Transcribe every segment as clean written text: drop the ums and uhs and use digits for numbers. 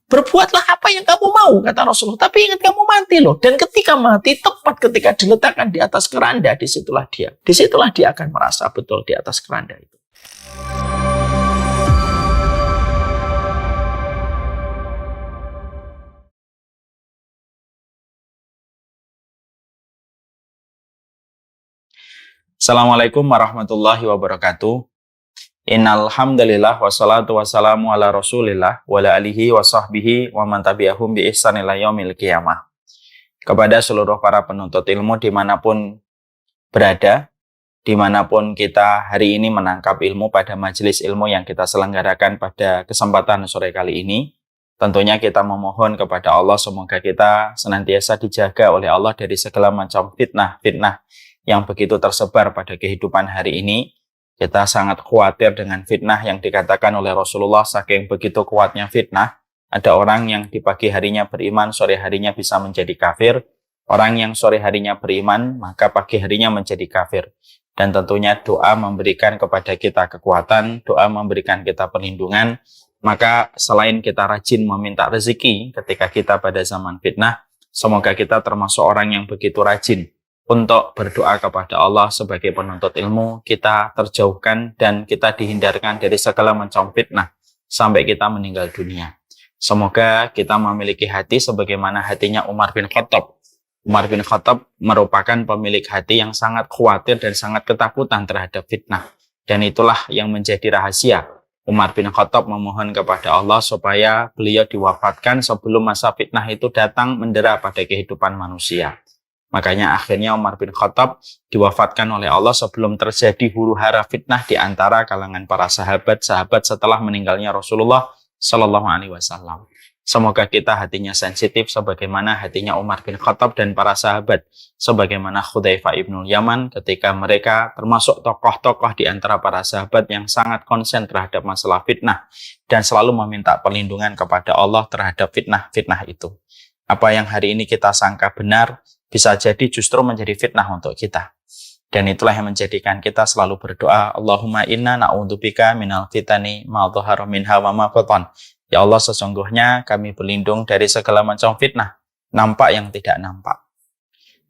Berbuatlah apa yang kamu mau, kata Rasulullah. Tapi ingat kamu mati loh. Dan ketika mati, tepat ketika diletakkan di atas keranda, disitulah dia akan merasa betul di atas keranda itu. Assalamualaikum warahmatullahi wabarakatuh. Innal hamdalillah wassalatu wassalamu ala Rasulillah wa ala alihi wa sahbihi wa man tabi'ahum bi ihsan ila yaumil qiyamah. Kepada seluruh para penuntut ilmu dimanapun berada, dimanapun kita hari ini menangkap ilmu pada majelis ilmu yang kita selenggarakan pada kesempatan sore kali ini, tentunya kita memohon kepada Allah semoga kita senantiasa dijaga oleh Allah dari segala macam fitnah yang begitu tersebar pada kehidupan hari ini. Kita sangat khawatir dengan fitnah yang dikatakan oleh Rasulullah, saking begitu kuatnya fitnah. Ada orang yang di pagi harinya beriman, sore harinya bisa menjadi kafir. Orang yang sore harinya beriman, maka pagi harinya menjadi kafir. Dan tentunya doa memberikan kepada kita kekuatan, doa memberikan kita perlindungan. Maka selain kita rajin meminta rezeki ketika kita pada zaman fitnah, semoga kita termasuk orang yang begitu rajin untuk berdoa kepada Allah sebagai penuntut ilmu, kita terjauhkan dan kita dihindarkan dari segala macam fitnah sampai kita meninggal dunia. Semoga kita memiliki hati sebagaimana hatinya Umar bin Khattab. Umar bin Khattab merupakan pemilik hati yang sangat khawatir dan sangat ketakutan terhadap fitnah. Dan itulah yang menjadi rahasia. Umar bin Khattab memohon kepada Allah supaya beliau diwafatkan sebelum masa fitnah itu datang mendera pada kehidupan manusia. Makanya akhirnya Umar bin Khattab diwafatkan oleh Allah sebelum terjadi huru-hara fitnah di antara kalangan para sahabat setelah meninggalnya Rasulullah Shallallahu Alaihi Wasallam. Semoga kita hatinya sensitif sebagaimana hatinya Umar bin Khattab dan para sahabat, sebagaimana Hudzaifah ibnul Yaman ketika mereka termasuk tokoh-tokoh di antara para sahabat yang sangat konsen terhadap masalah fitnah dan selalu meminta perlindungan kepada Allah terhadap fitnah itu. Apa yang hari ini kita sangka benar bisa jadi justru menjadi fitnah untuk kita. Dan itulah yang menjadikan kita selalu berdoa, Allahumma inna na'udzubika minal fitani ma dhahara minha wa ma batan. Ya Allah, sesungguhnya kami berlindung dari segala macam fitnah, nampak yang tidak nampak.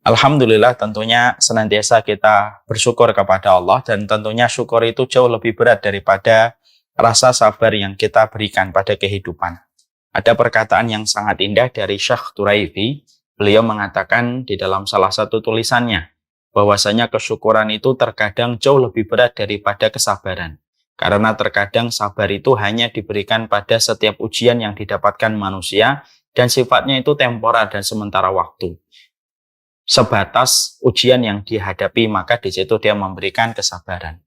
Alhamdulillah, tentunya senantiasa kita bersyukur kepada Allah, dan tentunya syukur itu jauh lebih berat daripada rasa sabar yang kita berikan pada kehidupan. Ada perkataan yang sangat indah dari Syekh Turaifi. Beliau mengatakan di dalam salah satu tulisannya, bahwasanya kesyukuran itu terkadang jauh lebih berat daripada kesabaran. Karena terkadang sabar itu hanya diberikan pada setiap ujian yang didapatkan manusia, dan sifatnya itu temporer dan sementara waktu. Sebatas ujian yang dihadapi, maka di situ dia memberikan kesabaran.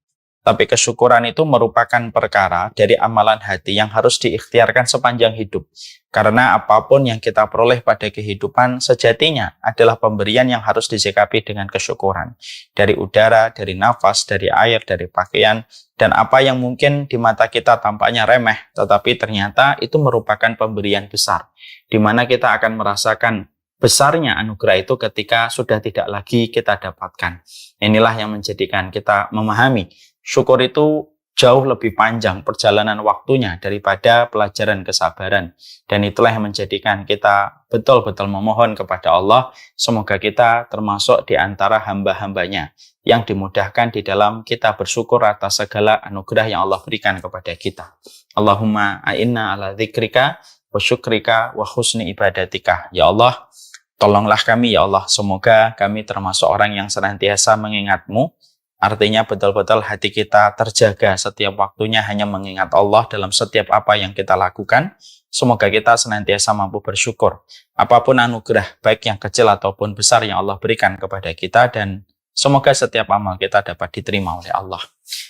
Tapi kesyukuran itu merupakan perkara dari amalan hati yang harus diikhtiarkan sepanjang hidup. Karena apapun yang kita peroleh pada kehidupan sejatinya adalah pemberian yang harus disikapi dengan kesyukuran. Dari udara, dari nafas, dari air, dari pakaian, dan apa yang mungkin di mata kita tampaknya remeh, tetapi ternyata itu merupakan pemberian besar. Di mana kita akan merasakan besarnya anugerah itu ketika sudah tidak lagi kita dapatkan. Inilah yang menjadikan kita memahami syukur itu jauh lebih panjang perjalanan waktunya daripada pelajaran kesabaran. Dan itulah yang menjadikan kita betul-betul memohon kepada Allah, semoga kita termasuk di antara hamba-hambanya yang dimudahkan di dalam kita bersyukur atas segala anugerah yang Allah berikan kepada kita. Allahumma a'inna ala dzikrika wa syukrika wa husni ibadatika. Ya Allah, tolonglah kami ya Allah, semoga kami termasuk orang yang senantiasa mengingat-Mu. Artinya betul-betul hati kita terjaga setiap waktunya hanya mengingat Allah dalam setiap apa yang kita lakukan. Semoga kita senantiasa mampu bersyukur apapun anugerah baik yang kecil ataupun besar yang Allah berikan kepada kita, dan semoga setiap amal kita dapat diterima oleh Allah.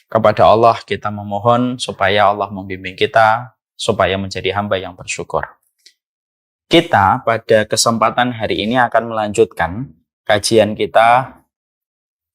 Kepada Allah kita memohon supaya Allah membimbing kita supaya menjadi hamba yang bersyukur. Kita pada kesempatan hari ini akan melanjutkan kajian kita,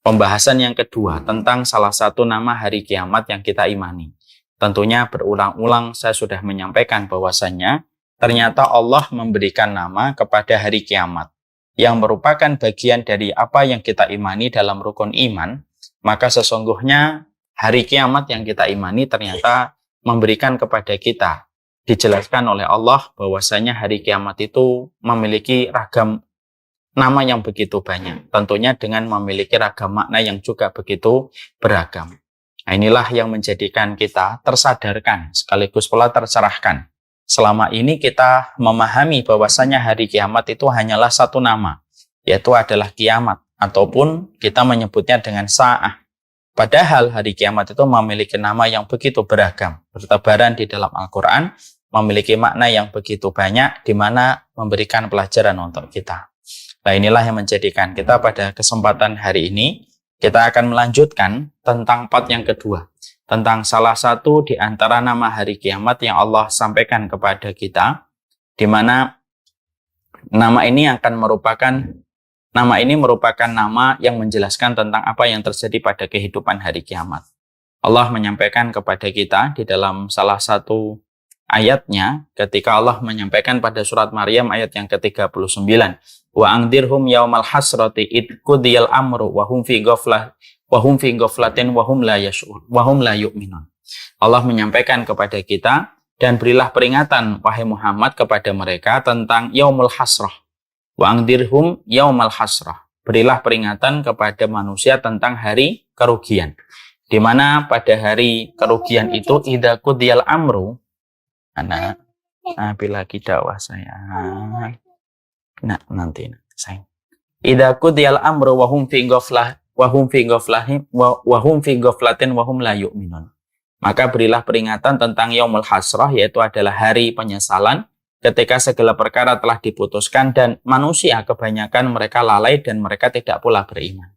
pembahasan yang kedua tentang salah satu nama hari kiamat yang kita imani. Tentunya berulang-ulang saya sudah menyampaikan bahwasannya ternyata Allah memberikan nama kepada hari kiamat yang merupakan bagian dari apa yang kita imani dalam rukun iman. Maka sesungguhnya hari kiamat yang kita imani ternyata memberikan kepada kita dijelaskan oleh Allah bahwasanya hari kiamat itu memiliki ragam nama yang begitu banyak. Tentunya dengan memiliki ragam makna yang juga begitu beragam. Nah, inilah yang menjadikan kita tersadarkan sekaligus pula tercerahkan. Selama ini kita memahami bahwasanya hari kiamat itu hanyalah satu nama, yaitu adalah kiamat, ataupun kita menyebutnya dengan sa'ah. Padahal hari kiamat itu memiliki nama yang begitu beragam, bertebaran di dalam Al-Quran, memiliki makna yang begitu banyak, di mana memberikan pelajaran untuk kita. Nah, inilah yang menjadikan kita pada kesempatan hari ini, kita akan melanjutkan tentang part yang kedua, tentang salah satu di antara nama hari kiamat yang Allah sampaikan kepada kita, di mana nama ini merupakan nama yang menjelaskan tentang apa yang terjadi pada kehidupan hari kiamat. Allah menyampaikan kepada kita di dalam salah satu ayatnya ketika Allah menyampaikan pada surat Maryam ayat yang ke-39, wa angdirhum yaumal hasrati id qudiyal amru wa hum fi ghaflatin wa hum la yu'minun. Allah menyampaikan kepada kita, dan berilah peringatan wahai Muhammad kepada mereka tentang yaumul hasrah. Wa angdirhum yaumal hasrah. Berilah peringatan kepada manusia tentang hari kerugian. Di mana pada hari kerugian itu idza qudiyal amru, bila dakwah saya. Nah, nanti saya. Idza qudiyal amru wa hum fi ghaflatin wa hum la yu'minun. Maka berilah peringatan tentang yaumul hasrah, yaitu adalah hari penyesalan, ketika segala perkara telah diputuskan dan manusia kebanyakan mereka lalai dan mereka tidak pula beriman.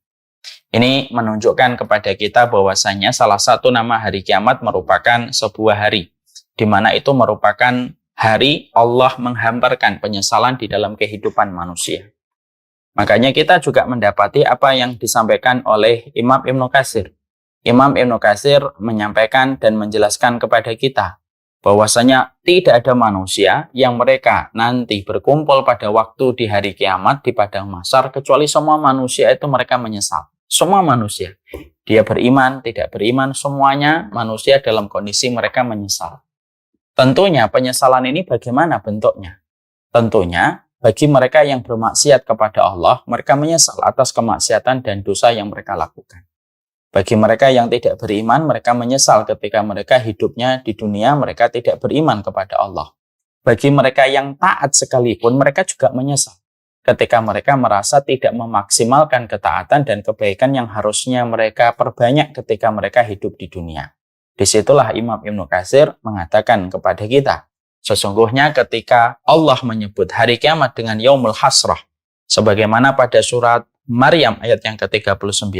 Ini menunjukkan kepada kita bahwasanya salah satu nama hari kiamat merupakan sebuah hari, di mana itu merupakan hari Allah menghamparkan penyesalan di dalam kehidupan manusia. Makanya kita juga mendapati apa yang disampaikan oleh Imam Ibnu Katsir. Imam Ibnu Katsir menyampaikan dan menjelaskan kepada kita bahwasanya tidak ada manusia yang mereka nanti berkumpul pada waktu di hari kiamat di padang mahsyar kecuali semua manusia itu mereka menyesal. Semua manusia, dia beriman, tidak beriman, semuanya manusia dalam kondisi mereka menyesal. Tentunya penyesalan ini bagaimana bentuknya? Tentunya bagi mereka yang bermaksiat kepada Allah, mereka menyesal atas kemaksiatan dan dosa yang mereka lakukan. Bagi mereka yang tidak beriman, mereka menyesal ketika mereka hidupnya di dunia, mereka tidak beriman kepada Allah. Bagi mereka yang taat sekalipun, mereka juga menyesal ketika mereka merasa tidak memaksimalkan ketaatan dan kebaikan yang harusnya mereka perbanyak ketika mereka hidup di dunia. Disitulah Imam Ibnu Katsir mengatakan kepada kita, sesungguhnya ketika Allah menyebut hari kiamat dengan yaumul hasrah, sebagaimana pada surat Maryam ayat yang ke-39,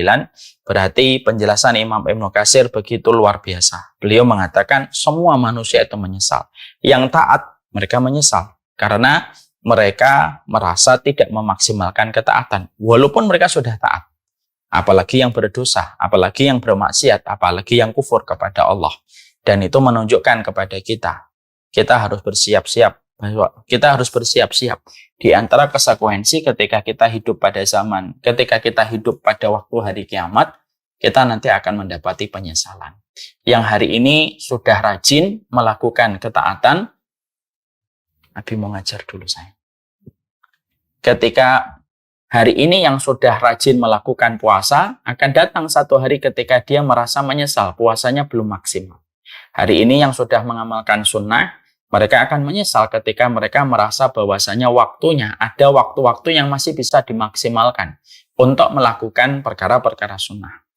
berarti penjelasan Imam Ibnu Katsir begitu luar biasa. Beliau mengatakan semua manusia itu menyesal. Yang taat, mereka menyesal karena mereka merasa tidak memaksimalkan ketaatan, walaupun mereka sudah taat. Apalagi yang berdosa, apalagi yang bermaksiat, apalagi yang kufur kepada Allah. Dan itu menunjukkan kepada kita harus bersiap-siap. Kita harus bersiap-siap di antara konsekuensi ketika kita hidup pada zaman, ketika kita hidup pada waktu hari kiamat, kita nanti akan mendapati penyesalan. Yang hari ini sudah rajin melakukan ketaatan, Nabi mau ngajar dulu saya. Ketika hari ini yang sudah rajin melakukan puasa, akan datang satu hari ketika dia merasa menyesal, puasanya belum maksimal. Hari ini yang sudah mengamalkan sunnah, mereka akan menyesal ketika mereka merasa bahwasanya waktunya, ada waktu-waktu yang masih bisa dimaksimalkan untuk melakukan perkara-perkara sunnah.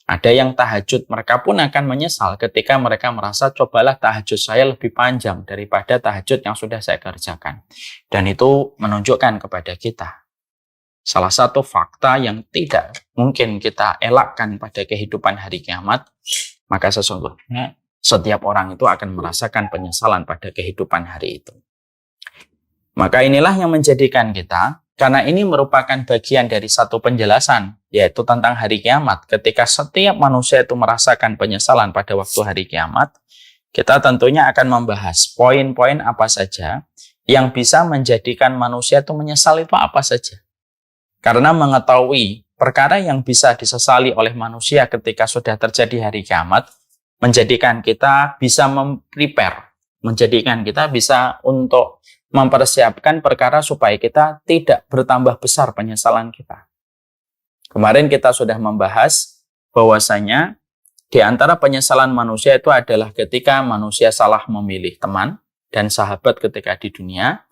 Ada yang tahajud, mereka pun akan menyesal ketika mereka merasa cobalah tahajud saya lebih panjang daripada tahajud yang sudah saya kerjakan. Dan itu menunjukkan kepada kita salah satu fakta yang tidak mungkin kita elakkan pada kehidupan hari kiamat, maka sesungguhnya setiap orang itu akan merasakan penyesalan pada kehidupan hari itu. Maka inilah yang menjadikan kita, karena ini merupakan bagian dari satu penjelasan, yaitu tentang hari kiamat. Ketika setiap manusia itu merasakan penyesalan pada waktu hari kiamat, kita tentunya akan membahas poin-poin apa saja yang bisa menjadikan manusia itu menyesal itu apa saja. Karena mengetahui perkara yang bisa disesali oleh manusia ketika sudah terjadi hari kiamat, menjadikan kita bisa memprepare, menjadikan kita bisa untuk mempersiapkan perkara supaya kita tidak bertambah besar penyesalan kita. Kemarin kita sudah membahas bahwasanya di antara penyesalan manusia itu adalah ketika manusia salah memilih teman dan sahabat ketika di dunia.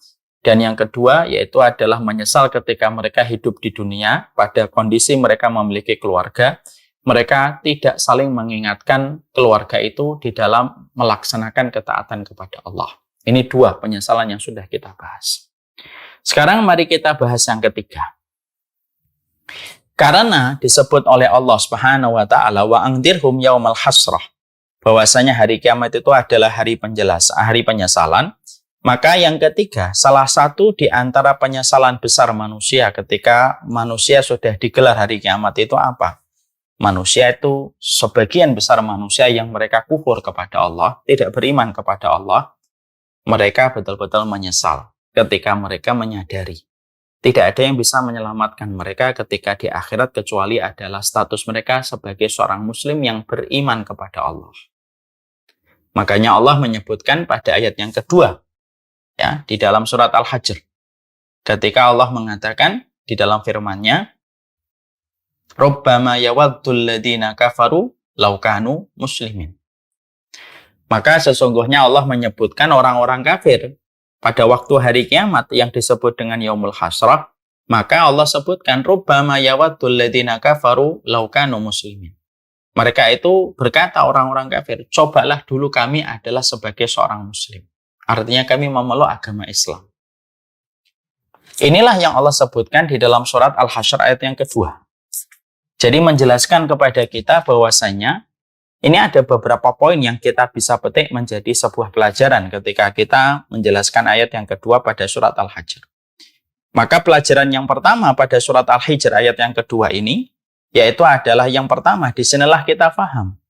Dan yang kedua yaitu adalah menyesal ketika mereka hidup di dunia pada kondisi mereka memiliki keluarga. Mereka tidak saling mengingatkan keluarga itu di dalam melaksanakan ketaatan kepada Allah. Ini dua penyesalan yang sudah kita bahas. Sekarang mari kita bahas yang ketiga. Karena disebut oleh Allah Subhanahu wa taala wa angdirhum yaumal hasrah, bahwasanya hari kiamat itu adalah hari penyesalan, maka yang ketiga, salah satu di antara penyesalan besar manusia ketika manusia sudah digelar hari kiamat itu apa? Manusia itu, sebagian besar manusia yang mereka kufur kepada Allah, tidak beriman kepada Allah, mereka betul-betul menyesal ketika mereka menyadari tidak ada yang bisa menyelamatkan mereka ketika di akhirat kecuali adalah status mereka sebagai seorang muslim yang beriman kepada Allah. Makanya Allah menyebutkan pada ayat yang kedua, ya, di dalam surat Al-Hajr, ketika Allah mengatakan di dalam firman-Nya, Rabbama yawaddul ladina kafaru law kanu muslimin. Maka sesungguhnya Allah menyebutkan orang-orang kafir pada waktu hari kiamat yang disebut dengan yaumul hasrah, maka Allah sebutkan Rabbama yawaddul ladina kafaru law kanu muslimin. Mereka itu berkata orang-orang kafir, cobalah dulu kami adalah sebagai seorang muslim. Artinya kami memeluk agama Islam. Inilah yang Allah sebutkan di dalam surat Al-Hasyr ayat yang kedua. Jadi menjelaskan kepada kita bahwasanya ini ada beberapa poin yang kita bisa petik menjadi sebuah pelajaran ketika kita menjelaskan ayat yang kedua pada surat Al-Hajr. Maka pelajaran yang pertama pada surat Al-Hijr ayat yang kedua ini, yaitu adalah yang pertama, disinilah kita paham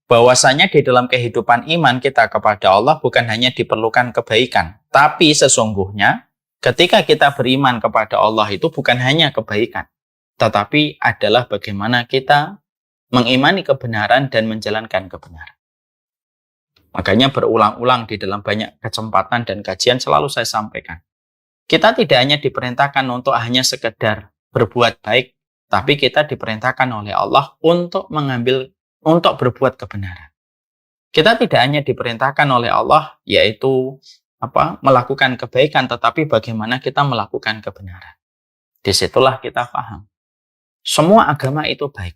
bahwasanya di dalam kehidupan iman kita kepada Allah bukan hanya diperlukan kebaikan, tapi sesungguhnya ketika kita beriman kepada Allah itu bukan hanya kebaikan, tetapi adalah bagaimana kita mengimani kebenaran dan menjalankan kebenaran. Makanya berulang-ulang di dalam banyak kesempatan dan kajian selalu saya sampaikan. Kita tidak hanya diperintahkan untuk hanya sekedar berbuat baik, tapi kita diperintahkan oleh Allah untuk berbuat kebenaran. Kita tidak hanya diperintahkan oleh Allah, yaitu melakukan kebaikan, tetapi bagaimana kita melakukan kebenaran. Disitulah kita paham. Semua agama itu baik.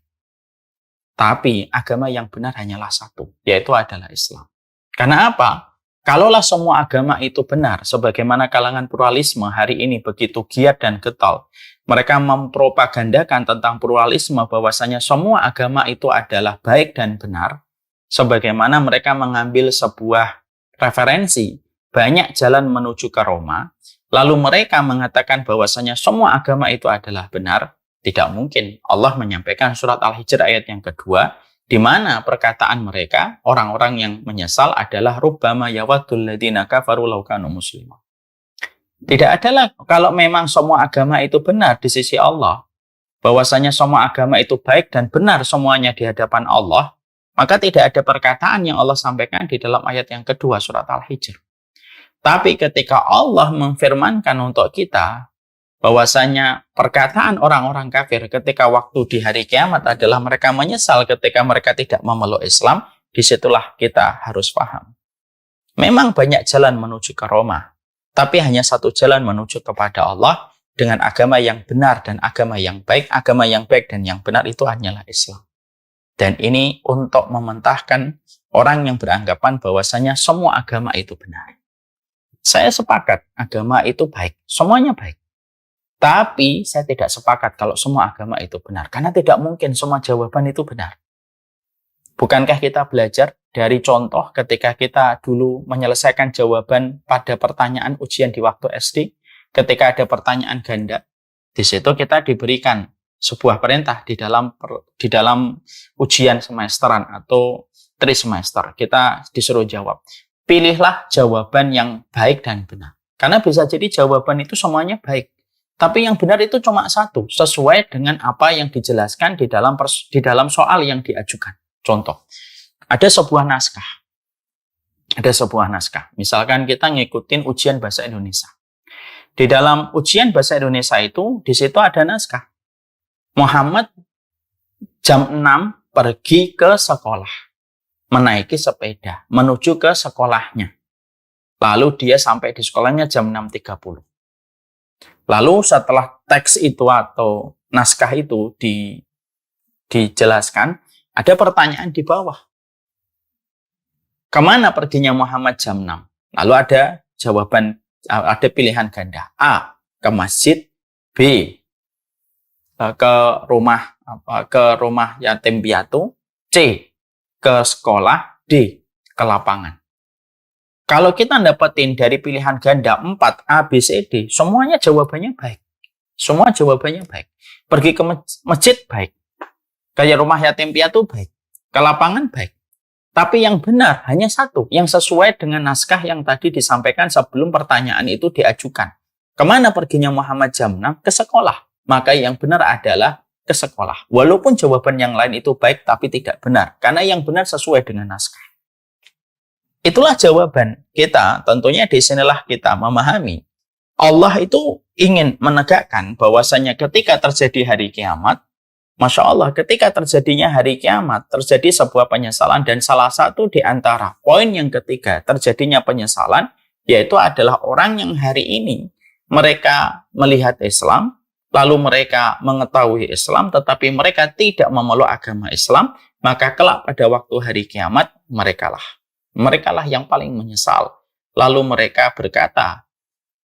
Tapi agama yang benar hanyalah satu, yaitu adalah Islam. Karena apa? Kalaulah semua agama itu benar, sebagaimana kalangan pluralisme hari ini begitu giat dan getol, mereka mempropagandakan tentang pluralisme bahwasanya semua agama itu adalah baik dan benar, sebagaimana mereka mengambil sebuah referensi, banyak jalan menuju ke Roma, lalu mereka mengatakan bahwasanya semua agama itu adalah benar. Tidak mungkin. Allah menyampaikan surat Al-Hijr ayat yang kedua, di mana perkataan mereka, orang-orang yang menyesal adalah Rubbama yawaddul ladina kafaru law kanu muslimin. Tidak adalah kalau memang semua agama itu benar di sisi Allah, bahwasanya semua agama itu baik dan benar semuanya di hadapan Allah, maka tidak ada perkataan yang Allah sampaikan di dalam ayat yang kedua surat Al-Hijr. Tapi ketika Allah memfirmankan untuk kita, bahwasanya perkataan orang-orang kafir ketika waktu di hari kiamat adalah mereka menyesal ketika mereka tidak memeluk Islam, disitulah kita harus paham. Memang banyak jalan menuju ke Roma, tapi hanya satu jalan menuju kepada Allah dengan agama yang benar dan agama yang baik. Agama yang baik dan yang benar itu hanyalah Islam. Dan ini untuk mementahkan orang yang beranggapan bahwasanya semua agama itu benar. Saya sepakat agama itu baik, semuanya baik. Tapi saya tidak sepakat kalau semua agama itu benar. Karena tidak mungkin semua jawaban itu benar. Bukankah kita belajar dari contoh ketika kita dulu menyelesaikan jawaban pada pertanyaan ujian di waktu SD? Ketika ada pertanyaan ganda, di situ kita diberikan sebuah perintah di dalam ujian semesteran atau trisemester. Kita disuruh jawab. Pilihlah jawaban yang baik dan benar. Karena bisa jadi jawaban itu semuanya baik. Tapi yang benar itu cuma satu, sesuai dengan apa yang dijelaskan di dalam soal yang diajukan. Contoh, ada sebuah naskah. Ada sebuah naskah. Misalkan kita ngikutin ujian bahasa Indonesia. Di dalam ujian bahasa Indonesia itu, di situ ada naskah. Muhammad jam 6 pergi ke sekolah. Menaiki sepeda, menuju ke sekolahnya. Lalu dia sampai di sekolahnya jam 6.30. Lalu setelah teks itu atau naskah itu dijelaskan, ada pertanyaan di bawah. Kemana perginya Muhammad jam 6? Lalu ada jawaban, ada pilihan ganda. A, ke masjid. B, ke rumah yatim piatu. C, ke sekolah. D, ke lapangan. Kalau kita dapetin dari pilihan ganda 4, A, B, C, D, semuanya jawabannya baik. Semua jawabannya baik. Pergi ke masjid, baik. Ke rumah yatim piatu, baik. Ke lapangan, baik. Tapi yang benar hanya satu, yang sesuai dengan naskah yang tadi disampaikan sebelum pertanyaan itu diajukan. Kemana perginya Muhammad jam 6? Ke sekolah. Maka yang benar adalah ke sekolah. Walaupun jawaban yang lain itu baik, tapi tidak benar. Karena yang benar sesuai dengan naskah. Itulah jawaban kita. Tentunya di sinilah kita memahami. Allah itu ingin menegakkan bahwasanya ketika terjadi hari kiamat, Masya Allah, ketika terjadinya hari kiamat, terjadi sebuah penyesalan, dan salah satu di antara poin yang ketiga terjadinya penyesalan, yaitu adalah orang yang hari ini mereka melihat Islam, lalu mereka mengetahui Islam, tetapi mereka tidak memeluk agama Islam, maka kelak pada waktu hari kiamat, merekalah yang paling menyesal. Lalu mereka berkata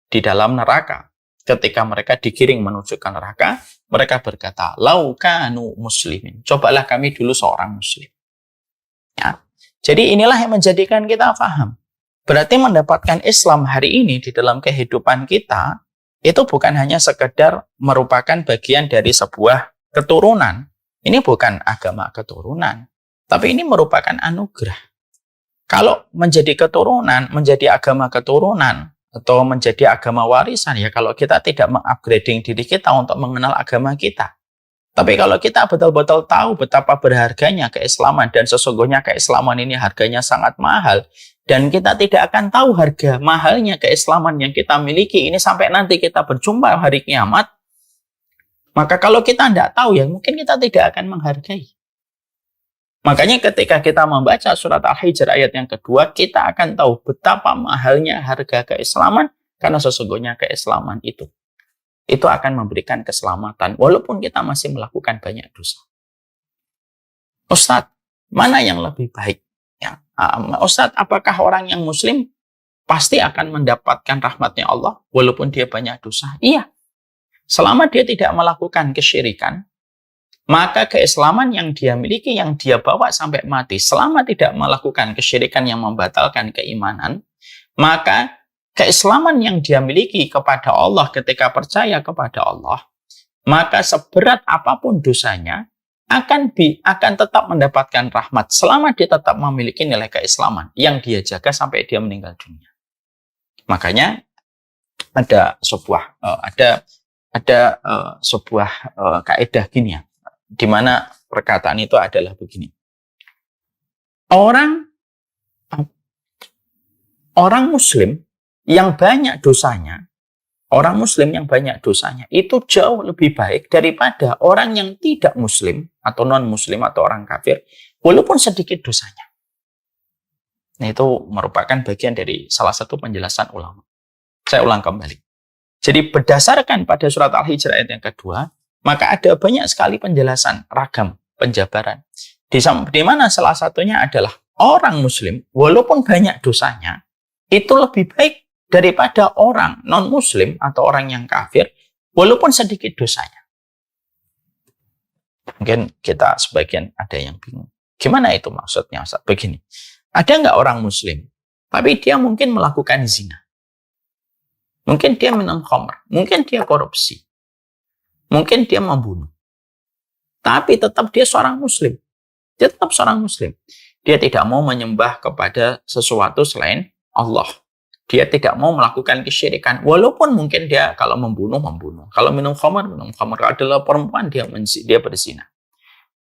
di dalam neraka, ketika mereka digiring menuju ke neraka, mereka berkata, "Lau kanu muslimin." Cobalah kami dulu seorang muslim. Ya. Jadi inilah yang menjadikan kita paham. Berarti mendapatkan Islam hari ini di dalam kehidupan kita, itu bukan hanya sekedar merupakan bagian dari sebuah keturunan. Ini bukan agama keturunan, tapi ini merupakan anugerah. Kalau menjadi keturunan, menjadi agama keturunan, atau menjadi agama warisan, ya kalau kita tidak mengupgrading diri kita untuk mengenal agama kita. Tapi kalau kita betul-betul tahu betapa berharganya keislaman, dan sesungguhnya keislaman ini harganya sangat mahal, dan kita tidak akan tahu harga mahalnya keislaman yang kita miliki ini sampai nanti kita berjumpa hari kiamat, maka kalau kita tidak tahu, ya mungkin kita tidak akan menghargai. Makanya ketika kita membaca surat Al-Hijr ayat yang kedua, kita akan tahu betapa mahalnya harga keislaman, karena sesungguhnya keislaman itu akan memberikan keselamatan walaupun kita masih melakukan banyak dosa. Ustadz, mana yang lebih baik? Ya, Ustadz, apakah orang yang muslim pasti akan mendapatkan rahmatnya Allah walaupun dia banyak dosa? Iya. Selama dia tidak melakukan kesyirikan, maka keislaman yang dia miliki, yang dia bawa sampai mati, selama tidak melakukan kesyirikan yang membatalkan keimanan, maka keislaman yang dia miliki kepada Allah ketika percaya kepada Allah, maka seberat apapun dosanya, akan tetap mendapatkan rahmat selama dia tetap memiliki nilai keislaman yang dia jaga sampai dia meninggal dunia. Makanya ada sebuah kaidah gini ya, di mana perkataan itu adalah begini. Orang muslim yang banyak dosanya, itu jauh lebih baik daripada orang yang tidak muslim atau non-muslim atau orang kafir, walaupun sedikit dosanya. Nah, itu merupakan bagian dari salah satu penjelasan ulama. Saya ulang kembali. Jadi berdasarkan pada surat Al-Hijr ayat yang kedua, maka ada banyak sekali penjelasan, ragam, penjabaran. Di mana salah satunya adalah orang muslim, walaupun banyak dosanya, itu lebih baik daripada orang non-muslim atau orang yang kafir, walaupun sedikit dosanya. Mungkin kita sebagian ada yang bingung. Gimana itu maksudnya? Begini, ada nggak orang muslim, tapi dia mungkin melakukan zina. Mungkin dia minum khamr, mungkin dia korupsi. Mungkin dia membunuh. Tapi tetap dia seorang muslim. Dia tetap seorang muslim. Dia tidak mau menyembah kepada sesuatu selain Allah. Dia tidak mau melakukan kesyirikan. Walaupun mungkin dia kalau membunuh. Kalau minum khamar. Kalau adalah perempuan, dia berzina.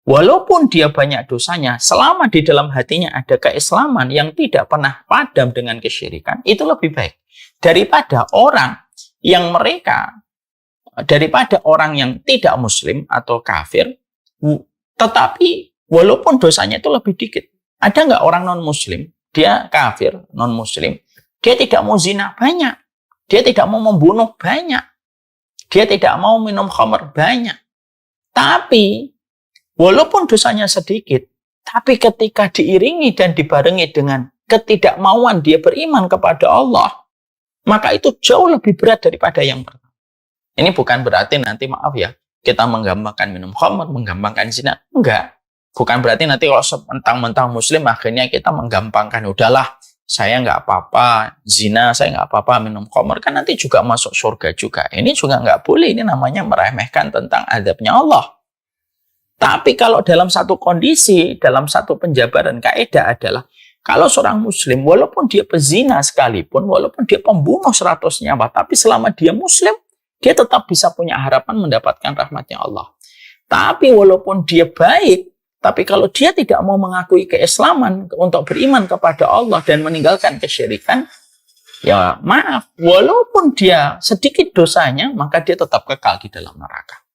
Walaupun dia banyak dosanya, selama di dalam hatinya ada keislaman yang tidak pernah padam dengan kesyirikan, itu lebih baik. Daripada orang yang tidak muslim atau kafir, tetapi walaupun dosanya itu lebih dikit. Ada nggak orang non-muslim, dia kafir, non-muslim, dia tidak mau zina banyak, dia tidak mau membunuh banyak, dia tidak mau minum khamr banyak. Tapi walaupun dosanya sedikit, tapi ketika diiringi dan dibarengi dengan ketidakmauan dia beriman kepada Allah, maka itu jauh lebih berat daripada yang pertama. Ini bukan berarti nanti, maaf ya, kita menggampangkan minum khamr, menggampangkan zina. Enggak. Bukan berarti nanti kalau mentang-mentang muslim akhirnya kita menggampangkan, udahlah, saya nggak apa-apa zina, saya nggak apa-apa minum khamr, kan nanti juga masuk surga juga. Ini juga nggak boleh, ini namanya meremehkan tentang adabnya Allah. Tapi kalau dalam satu kondisi, dalam satu penjabaran kaidah adalah, kalau seorang muslim, walaupun dia pezina sekalipun, walaupun dia pembunuh 100 nyawa, tapi selama dia muslim, dia tetap bisa punya harapan mendapatkan rahmatnya Allah. Tapi walaupun dia baik, tapi kalau dia tidak mau mengakui keislaman untuk beriman kepada Allah dan meninggalkan kesyirikan, ya maaf, walaupun dia sedikit dosanya, maka dia tetap kekal di dalam neraka.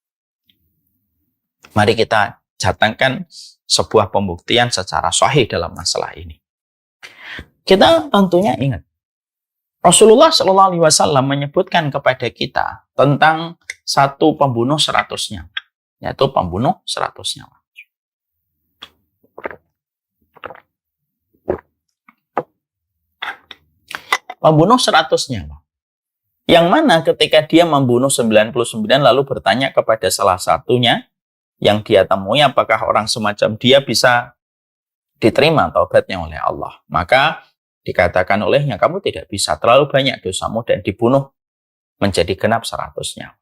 Mari kita datangkan sebuah pembuktian secara sahih dalam masalah ini. Kita tentunya ingat, Rasulullah SAW menyebutkan kepada kita tentang satu pembunuh 100 nyawa, yaitu pembunuh 100 nyawa. Pembunuh 100 nyawa. Yang mana ketika dia membunuh 99 lalu bertanya kepada salah satunya yang dia temui, apakah orang semacam dia bisa diterima taubatnya oleh Allah. Maka dikatakan olehnya, kamu tidak bisa, terlalu banyak dosamu dan dibunuh menjadi genap 100 nyawa.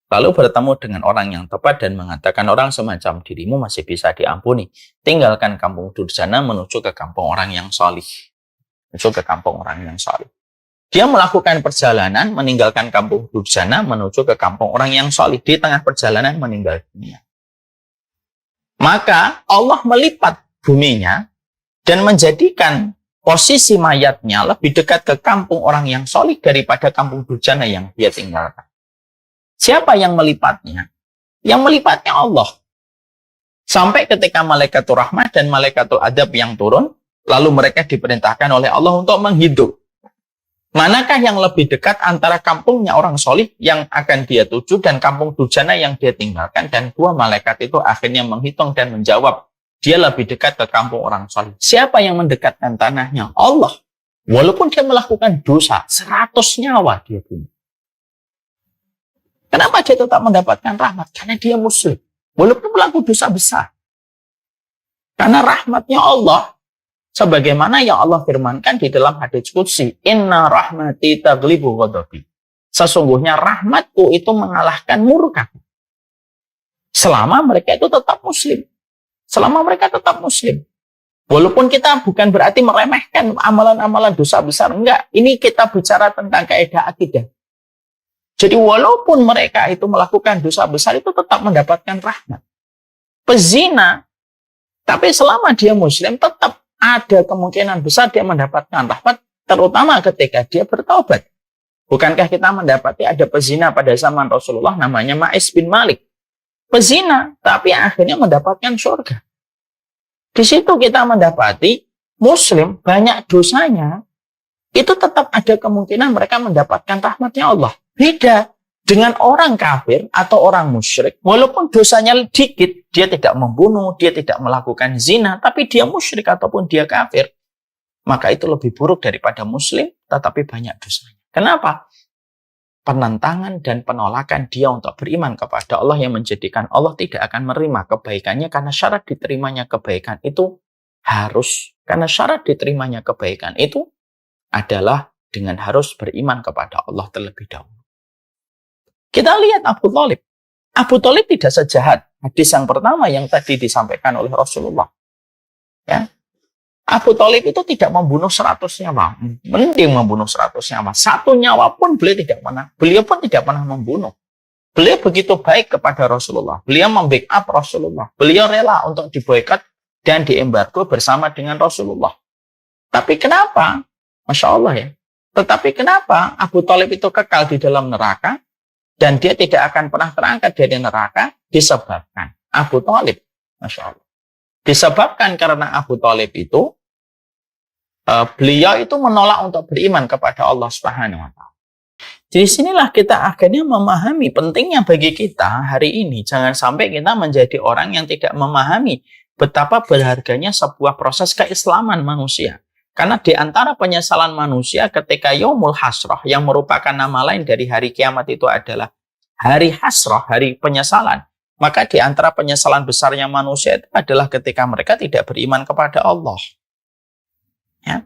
Lalu bertemu dengan orang yang tepat dan mengatakan, orang semacam dirimu masih bisa diampuni. Tinggalkan kampung durjana menuju ke kampung orang yang salih. Menuju ke kampung orang yang salih. Dia melakukan perjalanan meninggalkan kampung durjana menuju ke kampung orang yang salih. Di tengah perjalanan meninggal dunia. Maka Allah melipat buminya dan menjadikan posisi mayatnya lebih dekat ke kampung orang yang salih daripada kampung durjana yang dia tinggalkan. Siapa yang melipatnya? Yang melipatnya Allah. Sampai ketika malaikatul rahmat dan malaikatul adab yang turun, lalu mereka diperintahkan oleh Allah untuk menghidup. Manakah yang lebih dekat antara kampungnya orang solih yang akan dia tuju dan kampung durjana yang dia tinggalkan? Dan dua malaikat itu akhirnya menghitung dan menjawab, dia lebih dekat ke kampung orang solih. Siapa yang mendekatkan tanahnya? Allah. Walaupun dia melakukan dosa, 100 nyawa dia bunuh. Kenapa dia tetap mendapatkan rahmat? Karena dia muslim. Walaupun melakukan dosa besar. Karena rahmatnya Allah, sebagaimana yang Allah firmankan di dalam hadits qudsi, inna rahmati taglibu ghadabi. Sesungguhnya rahmatku itu mengalahkan murka. Selama mereka itu tetap muslim. Selama mereka tetap muslim. Walaupun kita bukan berarti meremehkan amalan-amalan dosa besar. Enggak. Ini kita bicara tentang kaidah akidah. Jadi walaupun mereka itu melakukan dosa besar itu tetap mendapatkan rahmat. Pezina, tapi selama dia muslim tetap ada kemungkinan besar dia mendapatkan rahmat, terutama ketika dia bertaubat. Bukankah kita mendapati ada pezina pada zaman Rasulullah namanya Ma'is bin Malik. Pezina, tapi akhirnya mendapatkan surga. Di situ kita mendapati muslim banyak dosanya, itu tetap ada kemungkinan mereka mendapatkan rahmatnya Allah. Beda dengan orang kafir atau orang musyrik, walaupun dosanya dikit, dia tidak membunuh, dia tidak melakukan zina, tapi dia musyrik ataupun dia kafir, maka itu lebih buruk daripada muslim, tetapi banyak dosanya. Kenapa? Penentangan dan penolakan dia untuk beriman kepada Allah yang menjadikan Allah tidak akan menerima kebaikannya, karena syarat diterimanya kebaikan itu harus, karena syarat diterimanya kebaikan itu adalah dengan harus beriman kepada Allah terlebih dahulu. Kita lihat Abu Thalib. Abu Thalib tidak sejahat hadis yang pertama yang tadi disampaikan oleh Rasulullah. Ya. Abu Thalib itu tidak membunuh 100 nyawa. Mending membunuh 100 nyawa. 1 nyawa pun beliau pun tidak pernah membunuh. Beliau begitu baik kepada Rasulullah. Beliau membackup Rasulullah. Beliau rela untuk diboikot dan diembargo bersama dengan Rasulullah. Tapi kenapa? Masya Allah ya. Tetapi kenapa Abu Thalib itu kekal di dalam neraka dan dia tidak akan pernah terangkat dari neraka? Disebabkan Abu Thalib. Masya Allah. Disebabkan karena Abu Thalib itu, beliau itu menolak untuk beriman kepada Allah Subhanahu wa Ta'ala. Di sinilah kita akhirnya memahami pentingnya bagi kita hari ini. Jangan sampai kita menjadi orang yang tidak memahami betapa berharganya sebuah proses keislaman manusia. Karena di antara penyesalan manusia ketika Yaumul Hasrah, yang merupakan nama lain dari hari kiamat itu adalah hari hasrah, hari penyesalan. Maka di antara penyesalan besarnya manusia itu adalah ketika mereka tidak beriman kepada Allah. Ya.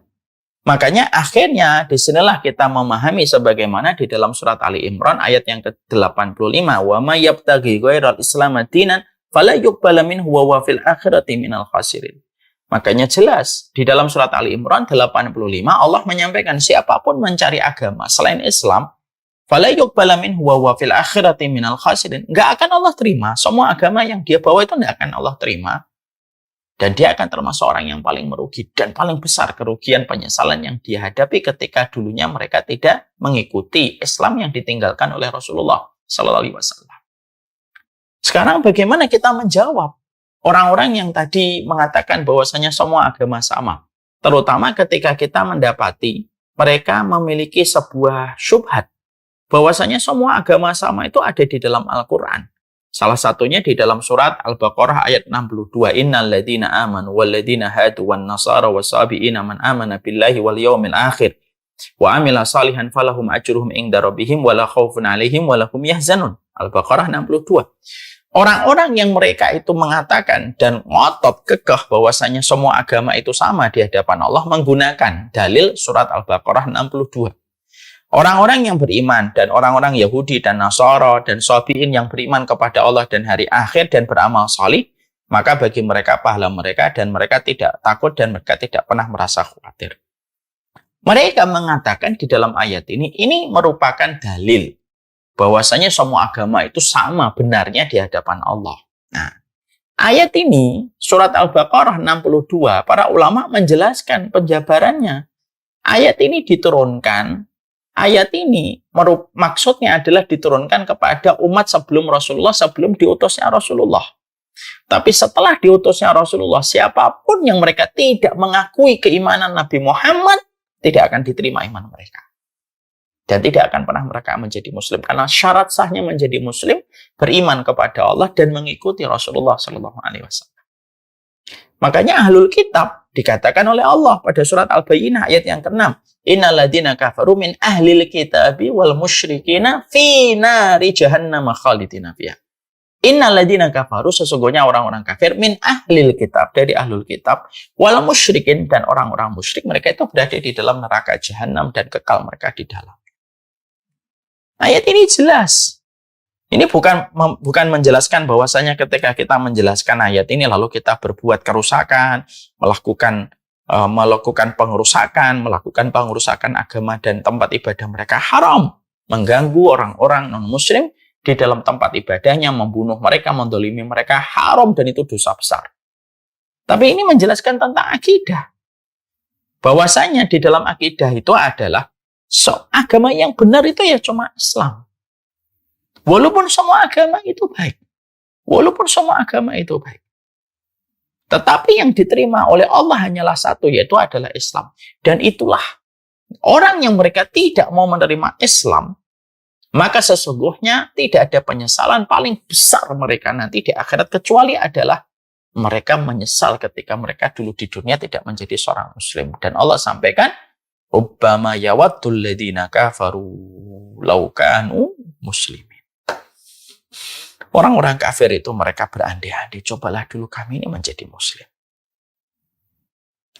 Makanya akhirnya disinilah kita memahami sebagaimana di dalam surat Ali Imran ayat yang ke-85. Wa may yabtaghi ghairal Islam dinan fala yuqbala minhu wa huwa fil akhirati minal khasirin. Makanya jelas di dalam surat Ali Imran 85 Allah menyampaikan siapapun mencari agama selain Islam fala yuqbala minhu wa huwa fil akhirati minal khasirin. Enggak akan Allah terima. Semua agama yang dia bawa itu enggak akan Allah terima. Dan dia akan termasuk orang yang paling merugi dan paling besar kerugian penyesalan yang dia hadapi ketika dulunya mereka tidak mengikuti Islam yang ditinggalkan oleh Rasulullah Sallallahu Alaihi Wasallam. Sekarang bagaimana kita menjawab orang-orang yang tadi mengatakan bahwasanya semua agama sama, terutama ketika kita mendapati mereka memiliki sebuah syubhat bahwasanya semua agama sama itu ada di dalam Al-Quran. Salah satunya di dalam surat Al-Baqarah ayat 62. Innal ladzina amanu wal ladzina hadu wan nasara wasabiina man amana billahi wal yaumil akhir wa amila salihan falahum ajruhum inda rabbihim wala khaufun alaihim wala hum yahzanun. Al-Baqarah 62. Orang-orang yang mereka itu mengatakan dan ngotot kekeh bahwasanya semua agama itu sama di hadapan Allah menggunakan dalil surat Al-Baqarah 62. Orang-orang yang beriman dan orang-orang Yahudi dan Nasara dan Sabiin yang beriman kepada Allah dan hari akhir dan beramal salih, maka bagi mereka pahala mereka dan mereka tidak takut dan mereka tidak pernah merasa khawatir. Mereka mengatakan di dalam ayat ini merupakan dalil bahwasanya semua agama itu sama benarnya di hadapan Allah. Nah, ayat ini surat Al-Baqarah 62 para ulama menjelaskan penjabarannya. Ayat ini diturunkan. Ayat ini maksudnya adalah diturunkan kepada umat sebelum Rasulullah, sebelum diutusnya Rasulullah. Tapi setelah diutusnya Rasulullah, siapapun yang mereka tidak mengakui keimanan Nabi Muhammad, tidak akan diterima iman mereka. Dan tidak akan pernah mereka menjadi muslim. Karena syarat sahnya menjadi muslim, beriman kepada Allah dan mengikuti Rasulullah SAW. Makanya ahlul kitab dikatakan oleh Allah pada surat Al-Bayyinah ayat yang ke-6. Innal ladzina kafaru min ahlil kitabi wal musyrikina fi nari jahannam khalidina fiha. Innal ladzina kafaru sesungguhnya orang-orang kafir min ahlil kitab dari ahlul kitab wal musyrikin dan orang-orang musyrik mereka itu berada di dalam neraka jahanam dan kekal mereka di dalam. Ayat ini jelas. Ini bukan menjelaskan bahwasanya ketika kita menjelaskan ayat ini lalu kita berbuat kerusakan, melakukan pengerusakan agama dan tempat ibadah mereka haram, mengganggu orang-orang non-muslim di dalam tempat ibadahnya, membunuh mereka, mendolimi mereka haram dan itu dosa besar. Tapi ini menjelaskan tentang akidah. Bahwasanya di dalam akidah itu adalah agama yang benar itu ya cuma Islam. Walaupun semua agama itu baik. Tetapi yang diterima oleh Allah hanyalah satu, yaitu adalah Islam. Dan itulah orang yang mereka tidak mau menerima Islam, maka sesungguhnya tidak ada penyesalan paling besar mereka nanti di akhirat, kecuali adalah mereka menyesal ketika mereka dulu di dunia tidak menjadi seorang muslim. Dan Allah sampaikan, Rubbama yawaddul ladzina kafaru law kanu muslimin. Orang-orang kafir itu mereka berandai-andai, cobalah dulu kami ini menjadi muslim.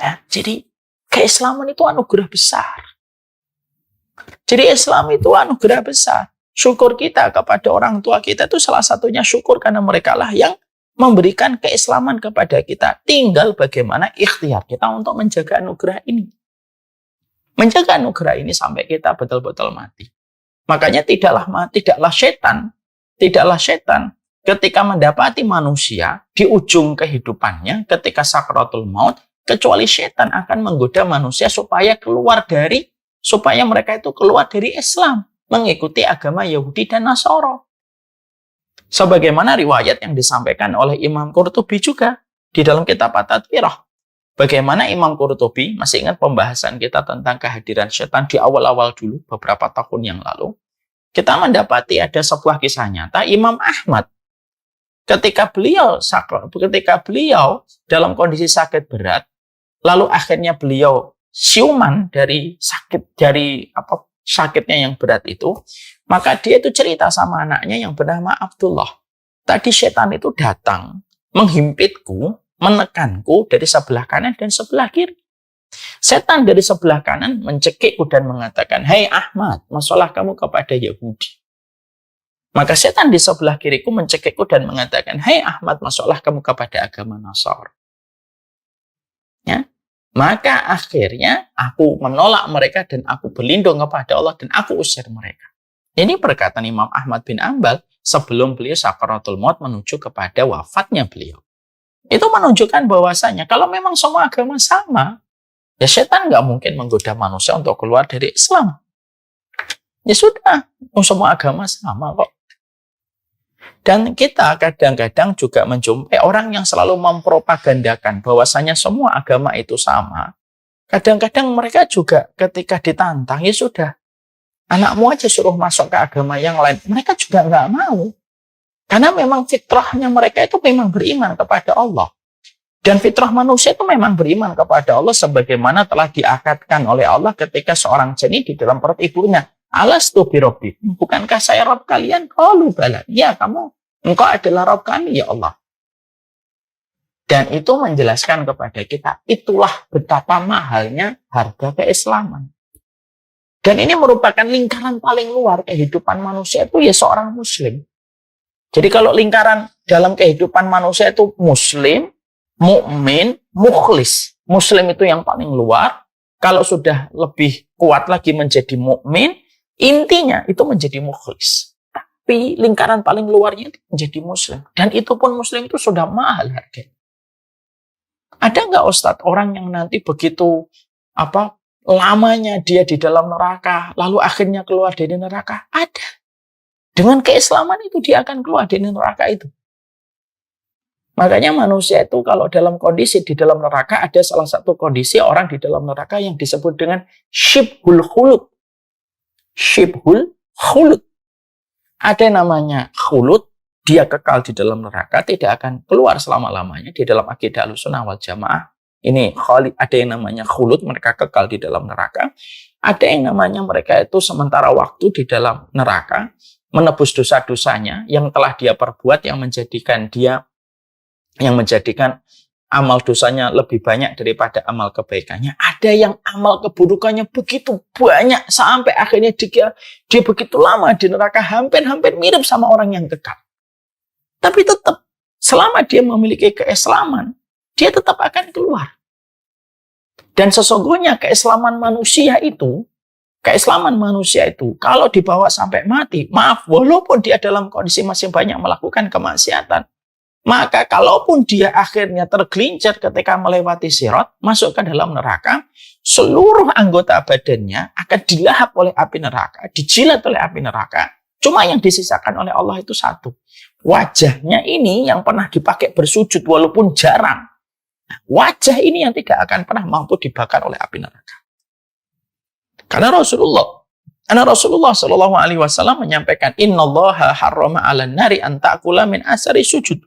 Nah, jadi keislaman itu anugerah besar. Jadi Islam itu anugerah besar. Syukur kita kepada orang tua kita itu salah satunya syukur karena mereka lah yang memberikan keislaman kepada kita. Tinggal bagaimana ikhtiar kita untuk menjaga anugerah ini. Menjaga anugerah ini sampai kita betul-betul mati. Makanya tidaklah setan tidaklah setan ketika mendapati manusia di ujung kehidupannya ketika sakaratul maut, kecuali setan akan menggoda manusia supaya mereka itu keluar dari Islam, mengikuti agama Yahudi dan Nasara. Sebagaimana riwayat yang disampaikan oleh Imam Qurtubi juga di dalam kitab At-Tadhkirah. Bagaimana Imam Qurtubi, masih ingat pembahasan kita tentang kehadiran setan di awal-awal dulu, beberapa tahun yang lalu. Kita mendapati ada sebuah kisah nyata, Imam Ahmad, ketika beliau dalam kondisi sakit berat, lalu akhirnya beliau siuman dari sakitnya yang berat itu, maka dia itu cerita sama anaknya yang bernama Abdullah. Tadi setan itu datang, menghimpitku, menekanku dari sebelah kanan dan sebelah kiri. Setan dari sebelah kanan mencekikku dan mengatakan, "Hai Ahmad, masuklah kamu kepada Yahudi." Maka setan di sebelah kiriku mencekikku dan mengatakan, "Hai Ahmad, masuklah kamu kepada agama Nasara." Ya. Maka akhirnya aku menolak mereka dan aku berlindung kepada Allah dan aku usir mereka. Ini perkataan Imam Ahmad bin Ambal sebelum beliau sakaratul maut menuju kepada wafatnya beliau. Itu menunjukkan bahwasanya kalau memang semua agama sama, ya setan nggak mungkin menggoda manusia untuk keluar dari Islam. Ya sudah, semua agama sama kok. Dan kita kadang-kadang juga menjumpai orang yang selalu mempropagandakan bahwasanya semua agama itu sama. Kadang-kadang mereka juga ketika ditantang, ya sudah, anakmu aja suruh masuk ke agama yang lain. Mereka juga nggak mau. Karena memang fitrahnya mereka itu memang beriman kepada Allah. Dan fitrah manusia itu memang beriman kepada Allah sebagaimana telah diakatkan oleh Allah ketika seorang janin di dalam perut ibunya. Alastu birabbikum, bukankah saya Rabb kalian? Qalu bala. Ya, engkau adalah Rabb kami, ya Allah. Dan itu menjelaskan kepada kita, itulah betapa mahalnya harga keislaman. Dan ini merupakan lingkaran paling luar kehidupan manusia itu ya seorang muslim. Jadi kalau lingkaran dalam kehidupan manusia itu muslim, mukmin, mukhlis. Muslim itu yang paling luar. Kalau sudah lebih kuat lagi menjadi mukmin, intinya itu menjadi mukhlis. Tapi lingkaran paling luarnya itu menjadi muslim. Dan itu pun muslim itu sudah mahal harganya. Ada nggak Ustadz orang yang nanti begitu lamanya dia di dalam neraka, lalu akhirnya keluar dari neraka? Ada. Dengan keislaman itu dia akan keluar dari neraka itu. Makanya manusia itu kalau dalam kondisi di dalam neraka, ada salah satu kondisi orang di dalam neraka yang disebut dengan syibhul khulud. Syibhul khulud. Ada namanya khulud, dia kekal di dalam neraka, tidak akan keluar selama-lamanya. Di dalam akidah Ahlussunnah wal Jamaah, ini ada yang namanya khulud, mereka kekal di dalam neraka. Ada yang namanya mereka itu sementara waktu di dalam neraka, menebus dosa-dosanya yang telah dia perbuat, yang menjadikan amal dosanya lebih banyak daripada amal kebaikannya. Ada yang amal keburukannya begitu banyak sampai akhirnya dia begitu lama di neraka, hampir mirip sama orang yang kekal. Tapi tetap selama dia memiliki keislaman, dia tetap akan keluar. Dan sesungguhnya keislaman manusia itu kalau dibawa sampai mati, maaf, walaupun dia dalam kondisi masih banyak melakukan kemaksiatan, maka kalaupun dia akhirnya tergelincir ketika melewati sirat, masuk ke dalam neraka, seluruh anggota badannya akan dilahap oleh api neraka, dijilat oleh api neraka. Cuma yang disisakan oleh Allah itu satu. Wajahnya ini yang pernah dipakai bersujud walaupun jarang. Wajah ini yang tidak akan pernah mampu dibakar oleh api neraka. Karena Rasulullah Shallallahu Alaihi Wasallam menyampaikan, Innallaha harrama 'alan nari an ta'kula min asari sujud.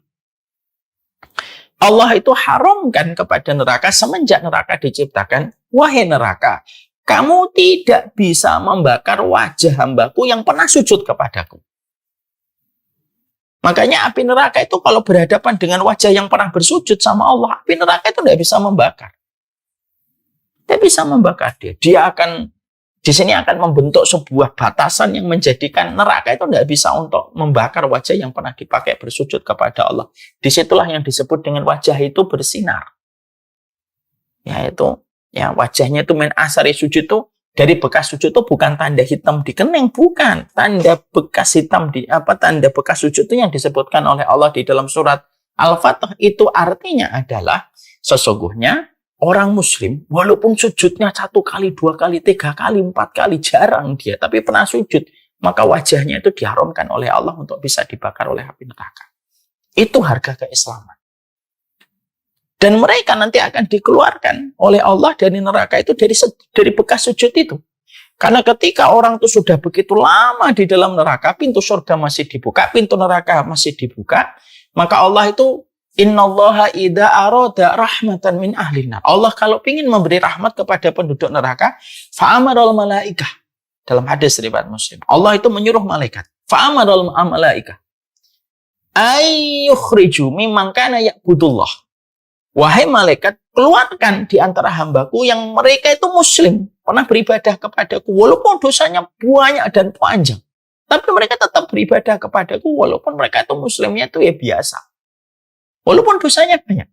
Allah itu haramkan kepada neraka semenjak neraka diciptakan. Wahai neraka, kamu tidak bisa membakar wajah hambaku yang pernah sujud kepadaku. Makanya api neraka itu kalau berhadapan dengan wajah yang pernah bersujud sama Allah, api neraka itu tidak bisa membakar. Tidak bisa membakar dia. Dia akan di sini akan membentuk sebuah batasan yang menjadikan neraka itu tidak bisa untuk membakar wajah yang pernah dipakai bersujud kepada Allah. Disitulah yang disebut dengan wajah itu bersinar. Yaitu, wajahnya itu min asari sujud itu Dari bekas sujud itu bukan tanda hitam di kening, bukan. Tanda bekas hitam tanda bekas sujud itu yang disebutkan oleh Allah di dalam surat Al-Fatih itu artinya adalah sesungguhnya orang muslim walaupun sujudnya 1 kali, 2 kali, 3 kali, 4 kali, jarang dia, tapi pernah sujud, maka wajahnya itu diharamkan oleh Allah untuk bisa dibakar oleh api neraka. Itu harga keislaman. Dan mereka nanti akan dikeluarkan oleh Allah dari neraka itu dari bekas sujud itu. Karena ketika orang itu sudah begitu lama di dalam neraka, pintu surga masih dibuka, pintu neraka masih dibuka, maka Allah itu innallaha idza arada rahmatan min ahlinnar. Allah kalau ingin memberi rahmat kepada penduduk neraka, fa'amaral malaikah. Dalam hadis riwayat Muslim, Allah itu menyuruh malaikat, fa'amaral malaikah ayyukhriju mimman kana ya'budullah. Wahai malaikat, keluarkan di antara hambaku yang mereka itu muslim, pernah beribadah kepadaku, walaupun dosanya banyak dan panjang. Tapi mereka tetap beribadah kepadaku, walaupun mereka itu muslimnya itu ya biasa. Walaupun dosanya banyak.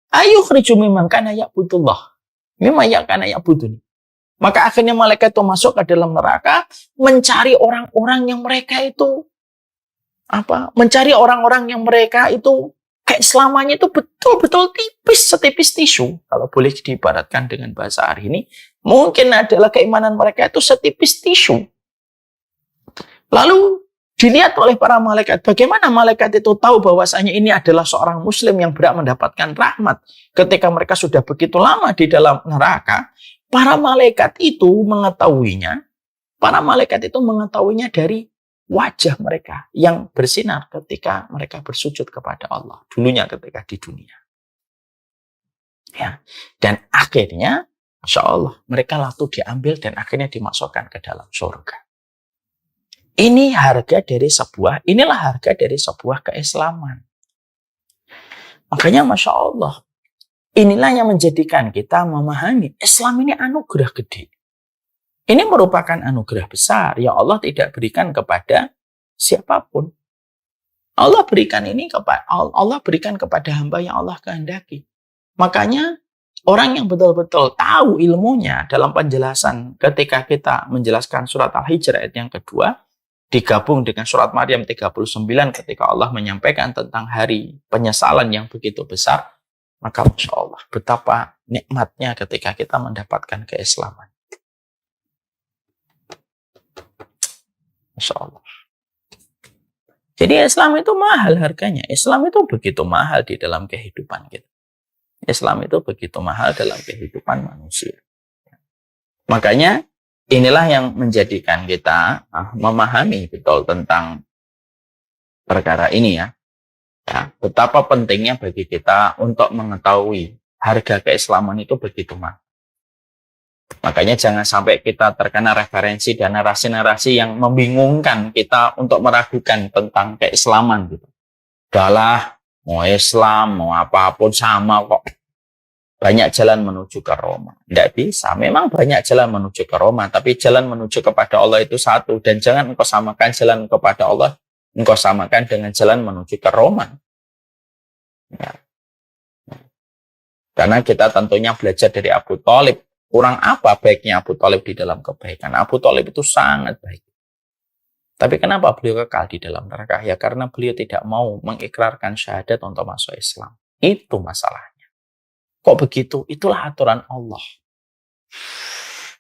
Ayyukhriju mimman kana ya'budullah. Mimman kana ya'buduni. Maka akhirnya malaikat itu masuk ke dalam neraka, mencari orang-orang yang mereka itu, mencari orang-orang yang mereka itu, keislamannya itu betul-betul tipis, setipis tisu. Kalau boleh diibaratkan dengan bahasa hari ini, mungkin adalah keimanan mereka itu setipis tisu. Lalu dilihat oleh para malaikat, bagaimana malaikat itu tahu bahwasanya ini adalah seorang muslim yang berhak mendapatkan rahmat. Ketika mereka sudah begitu lama di dalam neraka, para malaikat itu mengetahuinya dari wajah mereka yang bersinar ketika mereka bersujud kepada Allah. Dulunya ketika di dunia. Ya. Dan akhirnya, Masya Allah, mereka lalu diambil dan akhirnya dimasukkan ke dalam surga. Inilah harga dari sebuah keislaman. Makanya Masya Allah, inilah yang menjadikan kita memahami Islam ini anugerah gede. Ini merupakan anugerah besar yang Allah tidak berikan kepada siapapun. Allah berikan kepada hamba yang Allah kehendaki. Makanya orang yang betul-betul tahu ilmunya dalam penjelasan ketika kita menjelaskan surat Al-Hijr ayat yang kedua, digabung dengan surat Maryam 39 ketika Allah menyampaikan tentang hari penyesalan yang begitu besar, maka Masya Allah, betapa nikmatnya ketika kita mendapatkan keislaman. Masya Allah. Jadi Islam itu mahal harganya. Islam itu begitu mahal di dalam kehidupan kita. Islam itu begitu mahal dalam kehidupan manusia. Makanya inilah yang menjadikan kita memahami betul tentang perkara ini ya. Betapa pentingnya bagi kita untuk mengetahui harga keislaman itu begitu mahal. Makanya jangan sampai kita terkena referensi dan narasi-narasi yang membingungkan kita untuk meragukan tentang keislaman gitu. Udahlah, mau Islam, mau apapun sama kok. Banyak jalan menuju ke Roma. Tidak bisa. Memang banyak jalan menuju ke Roma, tapi jalan menuju kepada Allah itu satu. Dan jangan engkau samakan jalan kepada Allah, engkau samakan dengan jalan menuju ke Roma. Ya. Karena kita tentunya belajar dari Abu Thalib. Kurang apa baiknya Abu Thalib di dalam kebaikan? Abu Thalib itu sangat baik. Tapi kenapa beliau kekal di dalam neraka? Ya karena beliau tidak mau mengikrarkan syahadat untuk masuk Islam. Itu masalahnya. Kok begitu? Itulah aturan Allah.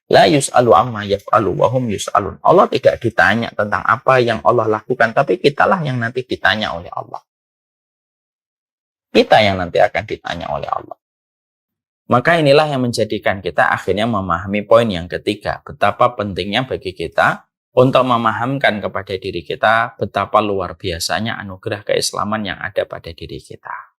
La yus'alu amma yaf'alu wa hum yus'alun. Allah tidak ditanya tentang apa yang Allah lakukan, tapi kitalah yang nanti ditanya oleh Allah. Kita yang nanti akan ditanya oleh Allah. Maka inilah yang menjadikan kita akhirnya memahami poin yang ketiga. Betapa pentingnya bagi kita untuk memahamkan kepada diri kita betapa luar biasanya anugerah keislaman yang ada pada diri kita.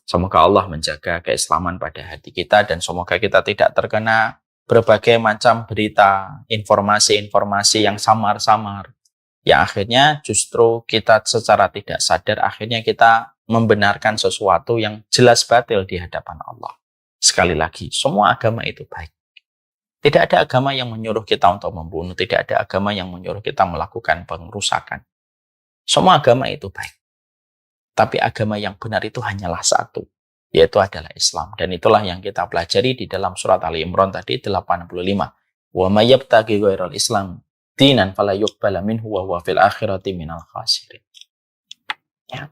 Semoga Allah menjaga keislaman pada hati kita dan semoga kita tidak terkena berbagai macam berita, informasi-informasi yang samar-samar. Yang akhirnya justru kita secara tidak sadar akhirnya kita membenarkan sesuatu yang jelas batil di hadapan Allah. Sekali lagi, semua agama itu baik. Tidak ada agama yang menyuruh kita untuk membunuh, tidak ada agama yang menyuruh kita melakukan pengerusakan. Semua agama itu baik. Tapi agama yang benar itu hanyalah satu, yaitu adalah Islam. Dan itulah yang kita pelajari di dalam surat Ali Imran tadi 85. Wa may yabtaghi ghairal Islam dinan fala yuqbala minhu wa huwa fil akhirati minal khasirin. Ya.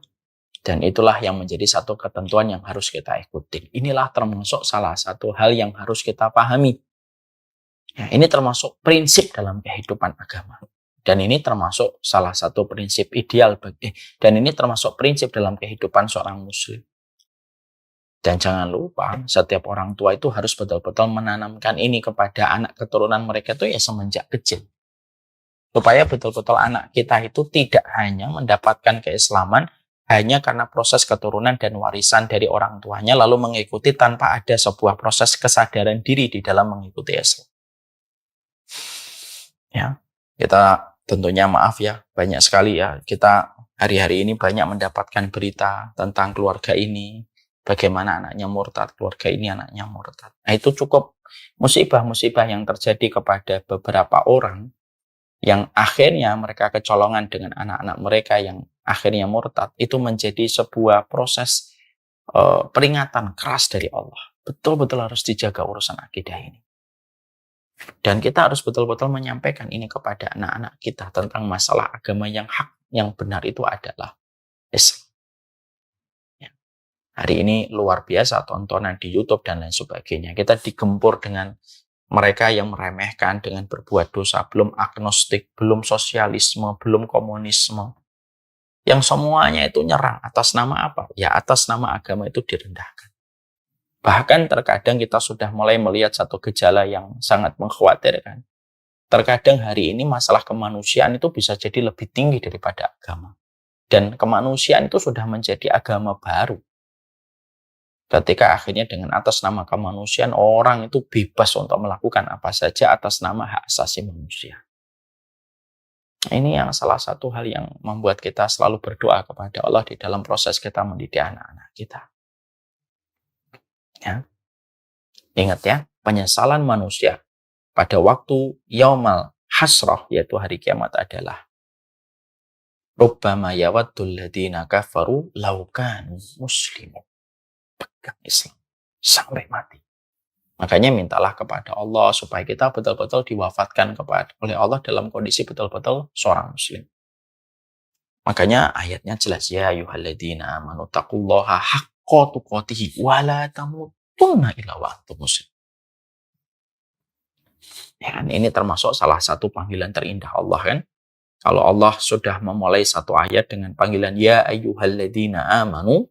Dan itulah yang menjadi satu ketentuan yang harus kita ikuti. Inilah termasuk salah satu hal yang harus kita pahami. Ya, ini termasuk prinsip dalam kehidupan agama. Dan ini termasuk salah satu prinsip ideal dan ini termasuk prinsip dalam kehidupan seorang muslim. Dan jangan lupa, setiap orang tua itu harus betul-betul menanamkan ini kepada anak keturunan mereka itu ya semenjak kecil. Supaya betul-betul anak kita itu tidak hanya mendapatkan keislaman hanya karena proses keturunan dan warisan dari orang tuanya lalu mengikuti tanpa ada sebuah proses kesadaran diri di dalam mengikuti Islam. Ya, kita tentunya maaf ya, banyak sekali ya kita hari-hari ini banyak mendapatkan berita tentang keluarga ini, bagaimana anaknya murtad, keluarga ini anaknya murtad. Nah, itu cukup musibah-musibah yang terjadi kepada beberapa orang yang akhirnya mereka kecolongan dengan anak-anak mereka yang akhirnya murtad. Itu menjadi sebuah proses peringatan keras dari Allah. Betul-betul harus dijaga urusan akidah ini. Dan kita harus betul-betul menyampaikan ini kepada anak-anak kita tentang masalah agama yang hak, yang benar itu adalah Islam. Hari ini luar biasa tontonan di YouTube dan lain sebagainya. Kita digempur dengan mereka yang meremehkan dengan berbuat dosa, belum agnostik, belum sosialisme, belum komunisme. Yang semuanya itu nyerang atas nama apa? Ya atas nama agama itu direndahkan. Bahkan terkadang kita sudah mulai melihat satu gejala yang sangat mengkhawatirkan. Terkadang hari ini masalah kemanusiaan itu bisa jadi lebih tinggi daripada agama. Dan kemanusiaan itu sudah menjadi agama baru. Ketika akhirnya dengan atas nama kemanusiaan, orang itu bebas untuk melakukan apa saja atas nama hak asasi manusia. Ini yang salah satu hal yang membuat kita selalu berdoa kepada Allah di dalam proses kita mendidik anak-anak kita. Ya. Ingat ya, penyesalan manusia pada waktu yaumal hasrah, yaitu hari kiamat adalah rubbama yawaddul ladzina kafaru law kanu muslimin. Pegang Islam sampai mati. Makanya mintalah kepada Allah supaya kita betul-betul diwafatkan oleh Allah dalam kondisi betul-betul seorang muslim. Makanya ayatnya jelas, ya ayyuhalladzina amanu taqullaha haqqa tuqatih wa la tamutunna illa wa antum muslimun. Ya, ini termasuk salah satu panggilan terindah Allah kan. Kalau Allah sudah memulai satu ayat dengan panggilan ya ayyuhalladzina amanu,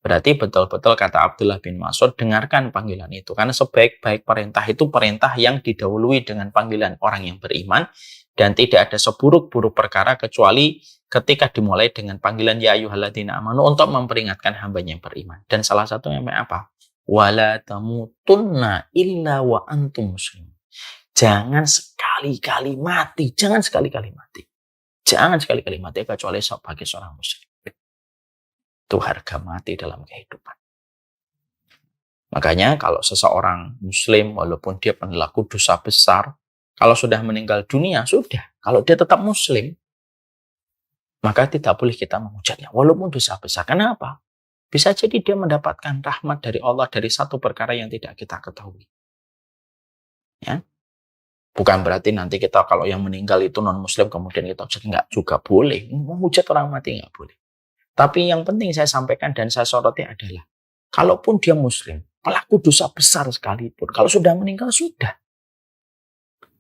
berarti betul-betul kata Abdullah bin Mas'ud, dengarkan panggilan itu. Karena sebaik-baik perintah itu perintah yang didahului dengan panggilan orang yang beriman. Dan tidak ada seburuk-buruk perkara kecuali ketika dimulai dengan panggilan ya ayyuhalladzina amanu untuk memperingatkan hambanya yang beriman. Dan salah satunya apa? Wala tamutunna illa wa antum muslimun. Jangan sekali-kali mati. Jangan sekali-kali mati. Jangan sekali-kali mati kecuali sebagai seorang muslim. Itu harga mati dalam kehidupan. Makanya kalau seseorang muslim walaupun dia pelaku dosa besar, kalau sudah meninggal dunia sudah. Kalau dia tetap muslim, maka tidak boleh kita menghujatnya walaupun dosa besar. Kenapa? Bisa jadi dia mendapatkan rahmat dari Allah dari satu perkara yang tidak kita ketahui. Ya. Bukan berarti nanti kita kalau yang meninggal itu non muslim kemudian kita hujat, enggak juga boleh. Menghujat orang mati enggak boleh. Tapi yang penting saya sampaikan dan saya soroti adalah, kalaupun dia muslim, pelaku dosa besar sekalipun, kalau sudah meninggal, sudah.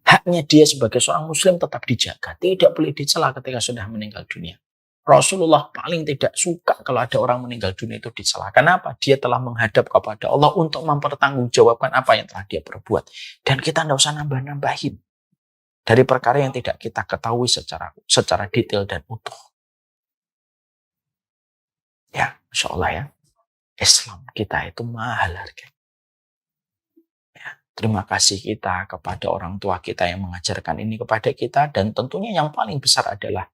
Haknya dia sebagai seorang muslim tetap dijaga. Tidak boleh dicela ketika sudah meninggal dunia. Rasulullah paling tidak suka kalau ada orang meninggal dunia itu dicela. Kenapa? Dia telah menghadap kepada Allah untuk mempertanggungjawabkan apa yang telah dia perbuat. Dan kita tidak usah nambah-nambahin dari perkara yang tidak kita ketahui secara detail dan utuh. Ya, Masya Allah ya. Islam kita itu mahal harganya. Ya, terima kasih kita kepada orang tua kita yang mengajarkan ini kepada kita. Dan tentunya yang paling besar adalah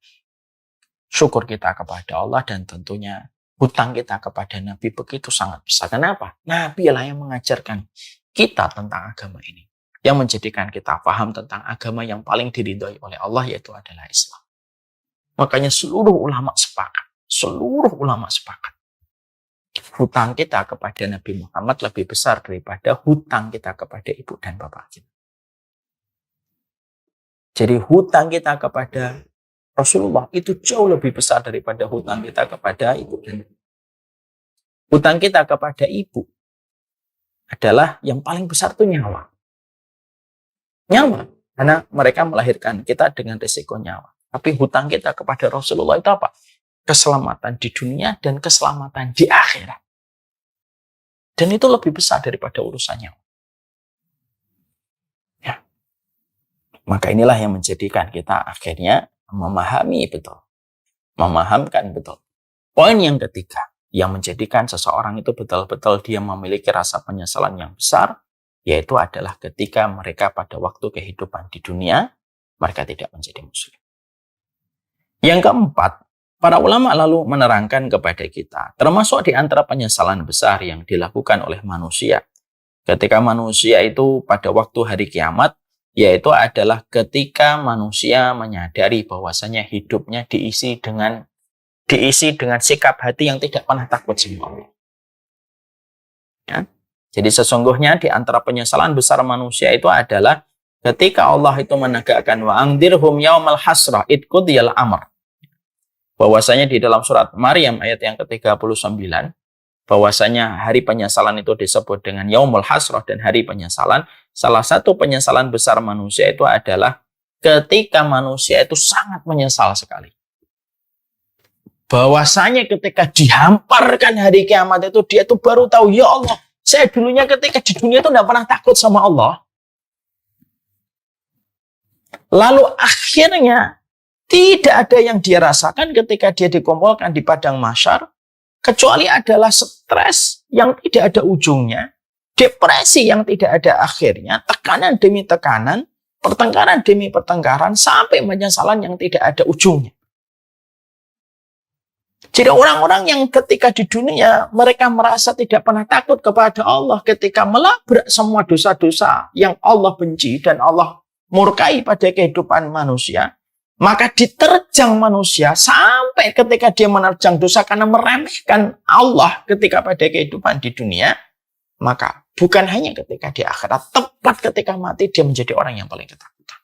syukur kita kepada Allah. Dan tentunya hutang kita kepada Nabi begitu sangat besar. Kenapa? Nabi lah yang mengajarkan kita tentang agama ini. Yang menjadikan kita paham tentang agama yang paling diridhoi oleh Allah, yaitu adalah Islam. Makanya seluruh ulama sepakat. Hutang kita kepada Nabi Muhammad lebih besar daripada hutang kita kepada ibu dan bapak kita. Jadi hutang kita kepada Rasulullah itu jauh lebih besar daripada hutang kita kepada ibu dan hutang kita kepada ibu adalah yang paling besar itu nyawa. Nyawa. Karena mereka melahirkan kita dengan risiko nyawa. Tapi hutang kita kepada Rasulullah itu apa? Keselamatan di dunia dan keselamatan di akhirat. Dan itu lebih besar daripada urusan nyawa. Ya. Maka inilah yang menjadikan kita akhirnya memahami betul. Memahamkan betul. Poin yang ketiga, yang menjadikan seseorang itu betul-betul dia memiliki rasa penyesalan yang besar, yaitu adalah ketika mereka pada waktu kehidupan di dunia, mereka tidak menjadi muslim. Yang keempat, para ulama lalu menerangkan kepada kita, termasuk di antara penyesalan besar yang dilakukan oleh manusia. Ketika manusia itu pada waktu hari kiamat, yaitu adalah ketika manusia menyadari bahwasanya hidupnya diisi dengan sikap hati yang tidak pernah takut sama Allah. Ya. Jadi sesungguhnya di antara penyesalan besar manusia itu adalah ketika Allah itu menegakkan wa angdirhum yaumal hasrah id qudiyal amr. Bahwasanya di dalam surat Maryam ayat yang ke-39 bahwasanya hari penyesalan itu disebut dengan yaumul hasrah dan hari penyesalan. Salah satu penyesalan besar manusia itu adalah ketika manusia itu sangat menyesal sekali. Bahwasanya ketika dihamparkan hari kiamat itu dia itu baru tahu, ya Allah, saya dulunya ketika di dunia itu tidak pernah takut sama Allah. Lalu akhirnya tidak ada yang dia rasakan ketika dia dikumpulkan di padang mahsyar kecuali adalah stres yang tidak ada ujungnya, depresi yang tidak ada akhirnya, tekanan demi tekanan, pertengkaran demi pertengkaran, sampai penyesalan yang tidak ada ujungnya. Jadi orang-orang yang ketika di dunia mereka merasa tidak pernah takut kepada Allah ketika melabrak semua dosa-dosa yang Allah benci dan Allah murkai pada kehidupan manusia, maka diterjang manusia sampai ketika dia menerjang dosa karena meremehkan Allah ketika pada kehidupan di dunia, maka bukan hanya ketika di akhirat, tepat ketika mati dia menjadi orang yang paling ketakutan.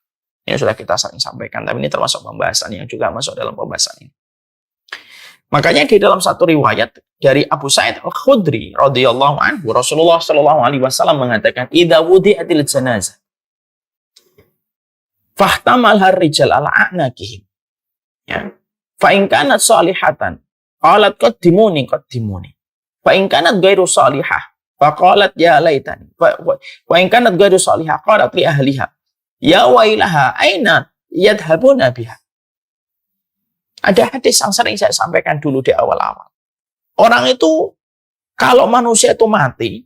Ini sudah kita sering sampaikan, tapi ini termasuk pembahasan yang juga masuk dalam pembahasan ini. Makanya di dalam satu riwayat dari Abu Sa'id Al-Khudri radhiyallahu anhu, Rasulullah shallallahu alaihi wasallam mengatakan, "Idza wudi'atil janazah fahtamalha ar-rijal ala a'naqihim." Ya. Fa in kanat salihatan qalat qaddimuni. Fa in kanat ghairu salihah faqalat ya laitani. Wa in kanat ghairu salihah qalat li ahliha ya wailaha aina yadhhabuna biha. Ada hadis yang sering saya sampaikan dulu di awal-awal. Orang itu, kalau manusia itu mati,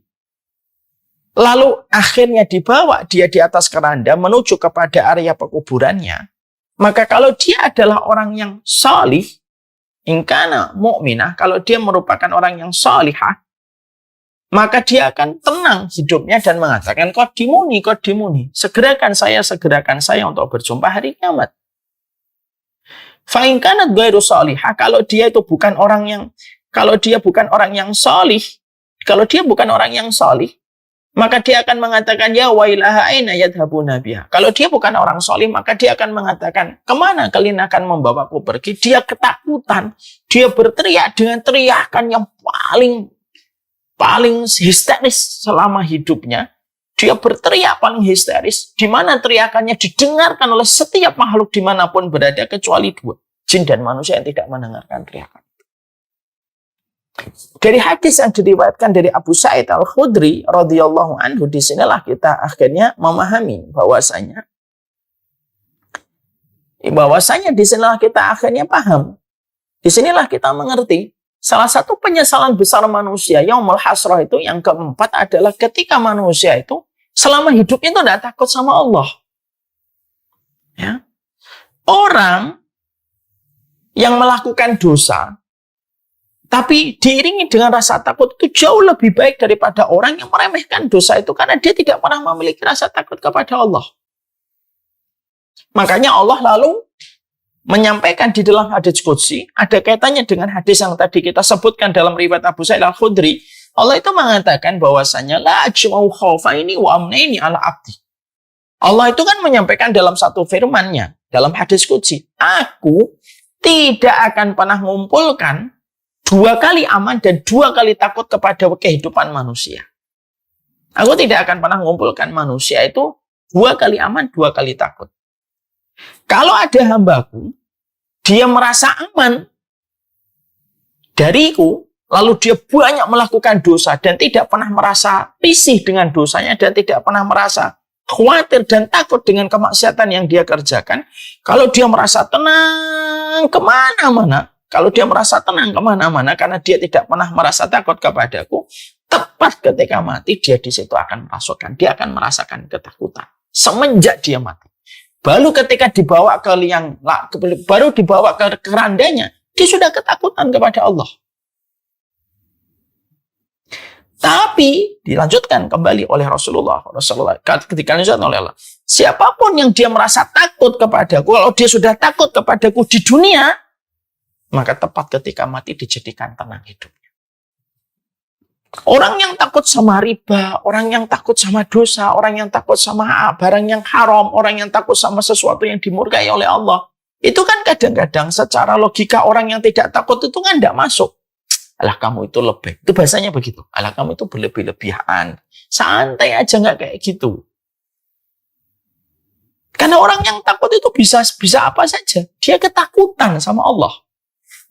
lalu akhirnya dibawa dia di atas keranda menuju kepada area pekuburannya, maka kalau dia adalah orang yang salih, ingkana mu'minah, kalau dia merupakan orang yang salihah, maka dia akan tenang hidupnya dan mengatakan, Qadimuni, segerakan saya untuk berjumpa hari kiamat. Fa'in kanat ghairu salihah, kalau dia bukan orang yang salih, maka dia akan mengatakan ya wailaha aina yadhhabuna biha. Kalau dia bukan orang salih, maka dia akan mengatakan, kemana kalian akan membawaku pergi? Dia ketakutan, dia berteriak dengan teriakan yang paling histeris selama hidupnya. Dia berteriak paling histeris, di mana teriakannya didengarkan oleh setiap makhluk dimanapun berada, kecuali dua, jin dan manusia yang tidak mendengarkan teriakan. Dari hadis yang diriwayatkan dari Abu Sa'id Al-Khudri radhiyallahu anhu, disinilah kita akhirnya memahami bahwasanya disinilah kita akhirnya paham. Disinilah kita mengerti. Salah satu penyesalan besar manusia yaumul hasrah itu yang keempat adalah ketika manusia itu selama hidupnya itu tidak takut sama Allah. Ya. Orang yang melakukan dosa tapi diiringi dengan rasa takut itu jauh lebih baik daripada orang yang meremehkan dosa itu karena dia tidak pernah memiliki rasa takut kepada Allah. Makanya Allah lalu menyampaikan di dalam hadis qudsi, ada kaitannya dengan hadis yang tadi kita sebutkan dalam riwayat Abu Sa'id Al-Khudri. Allah itu mengatakan bahwasanya la ajma'u khaufaini wa amnaini ala abdi. Allah itu kan menyampaikan dalam satu firman-Nya, dalam hadis qudsi, aku tidak akan pernah mengumpulkan 2 kali aman dan 2 kali takut kepada kehidupan manusia. Aku tidak akan pernah mengumpulkan manusia itu 2 kali aman, 2 kali takut. Kalau ada hambaku, dia merasa aman dariku, lalu dia banyak melakukan dosa dan tidak pernah merasa risih dengan dosanya dan tidak pernah merasa khawatir dan takut dengan kemaksiatan yang dia kerjakan. Kalau dia merasa tenang kemana-mana, karena dia tidak pernah merasa takut kepadaku, tepat ketika mati dia di situ akan merasakan ketakutan semenjak dia mati. Baru ketika dibawa ke kerandanya, dia sudah ketakutan kepada Allah. Tapi dilanjutkan kembali oleh Rasulullah ketika dilanjutkan oleh Allah. Siapapun yang dia merasa takut kepadaku, kalau dia sudah takut kepadaku di dunia, maka tepat ketika mati dijadikan tenang hidupnya. Orang yang takut sama riba, orang yang takut sama dosa, orang yang takut sama barang yang haram, orang yang takut sama sesuatu yang dimurkai oleh Allah, itu kan kadang-kadang secara logika orang yang tidak takut itu kan tidak masuk. Alah kamu itu lebih. Itu bahasanya begitu. Alah kamu itu berlebih-lebihan. Santai aja nggak kayak gitu. Karena orang yang takut itu bisa apa saja. Dia ketakutan sama Allah.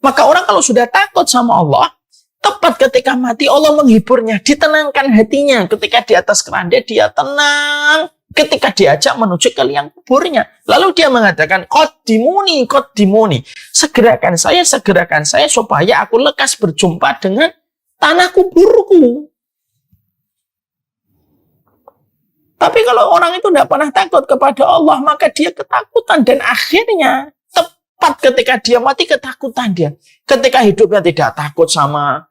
Maka orang kalau sudah takut sama Allah, tepat ketika mati Allah menghiburnya, ditenangkan hatinya. Ketika di atas keranda dia tenang. Ketika diajak menuju ke liang kuburnya. Lalu dia mengatakan, Qaddimuni. Segerakan saya supaya aku lekas berjumpa dengan tanah kuburku. Tapi kalau orang itu tidak pernah takut kepada Allah, maka dia ketakutan. Dan akhirnya, tepat ketika dia mati, ketakutan dia. Ketika hidupnya tidak takut sama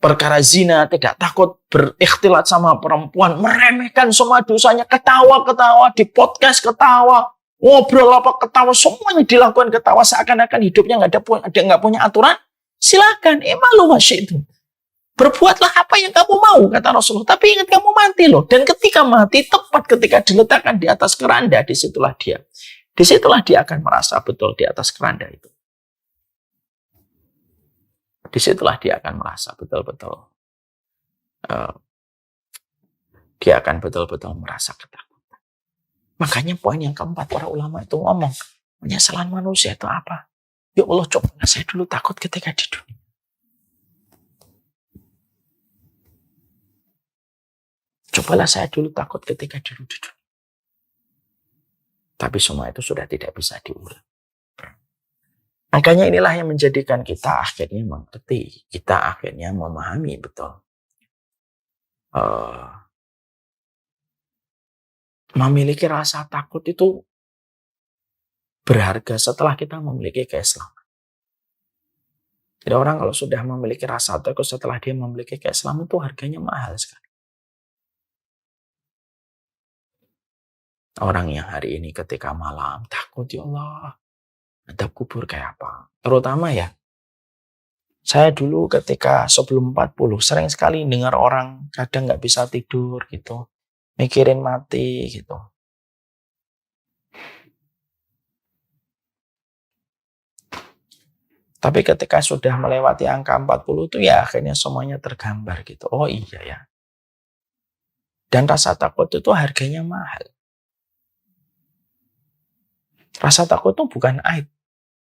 perkara zina, tidak takut berikhtilat sama perempuan, meremehkan semua dosanya, ketawa di podcast ketawa, ngobrol apa ketawa, semuanya dilakukan ketawa seakan-akan hidupnya nggak punya aturan. Silakan, malu itu. Berbuatlah apa yang kamu mau, kata Rasulullah. Tapi ingat kamu mati loh. Dan ketika mati, tepat ketika diletakkan di atas keranda, disitulah dia akan merasa betul di atas keranda itu. Disitulah dia akan merasa betul-betul dia akan betul-betul merasa ketakutan. Makanya poin yang keempat para ulama itu ngomong, penyesalan manusia itu apa? Ya Allah, coba saya dulu takut ketika di dunia. Cobalah saya dulu takut ketika dulu di dunia. Tapi semua itu sudah tidak bisa diulang. Makanya inilah yang menjadikan kita akhirnya mengerti, kita akhirnya memahami betul. Memiliki rasa takut itu berharga setelah kita memiliki keislaman. Jadi orang kalau sudah memiliki rasa takut setelah dia memiliki keislaman itu harganya mahal sekali. Orang yang hari ini ketika malam takut, ya Allah, adab kubur kayak apa? Terutama ya, saya dulu ketika sebelum 40 sering sekali dengar orang kadang nggak bisa tidur gitu, mikirin mati gitu. Tapi ketika sudah melewati angka 40 itu ya akhirnya semuanya tergambar gitu. Oh iya ya. Dan rasa takut itu harganya mahal. Rasa takut itu bukan aib.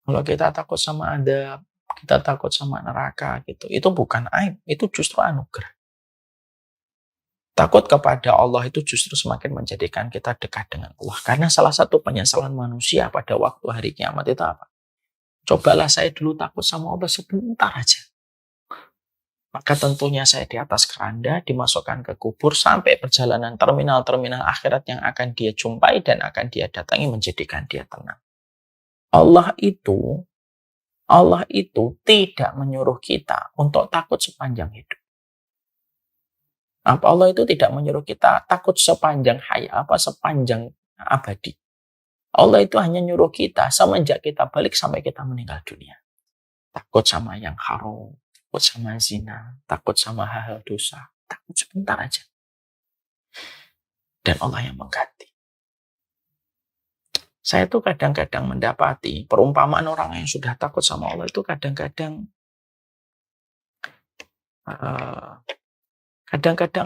Kalau kita takut sama adab, kita takut sama neraka gitu, itu bukan aib, itu justru anugerah. Takut kepada Allah itu justru semakin menjadikan kita dekat dengan Allah. Karena salah satu penyesalan manusia pada waktu hari kiamat itu apa? Cobalah saya dulu takut sama Allah sebentar aja. Maka tentunya saya di atas keranda, dimasukkan ke kubur, sampai perjalanan terminal-terminal akhirat yang akan dia jumpai dan akan dia datangi menjadikan dia tenang. Allah itu tidak menyuruh kita untuk takut sepanjang hidup. Allah itu tidak menyuruh kita takut sepanjang sepanjang abadi. Allah itu hanya nyuruh kita semenjak kita balik sampai kita meninggal dunia. Takut sama yang haram, takut sama zina, takut sama hal-hal dosa, takut sebentar aja. Dan Allah yang mengganti. Saya tuh kadang-kadang mendapati perumpamaan orang yang sudah takut sama Allah itu kadang-kadang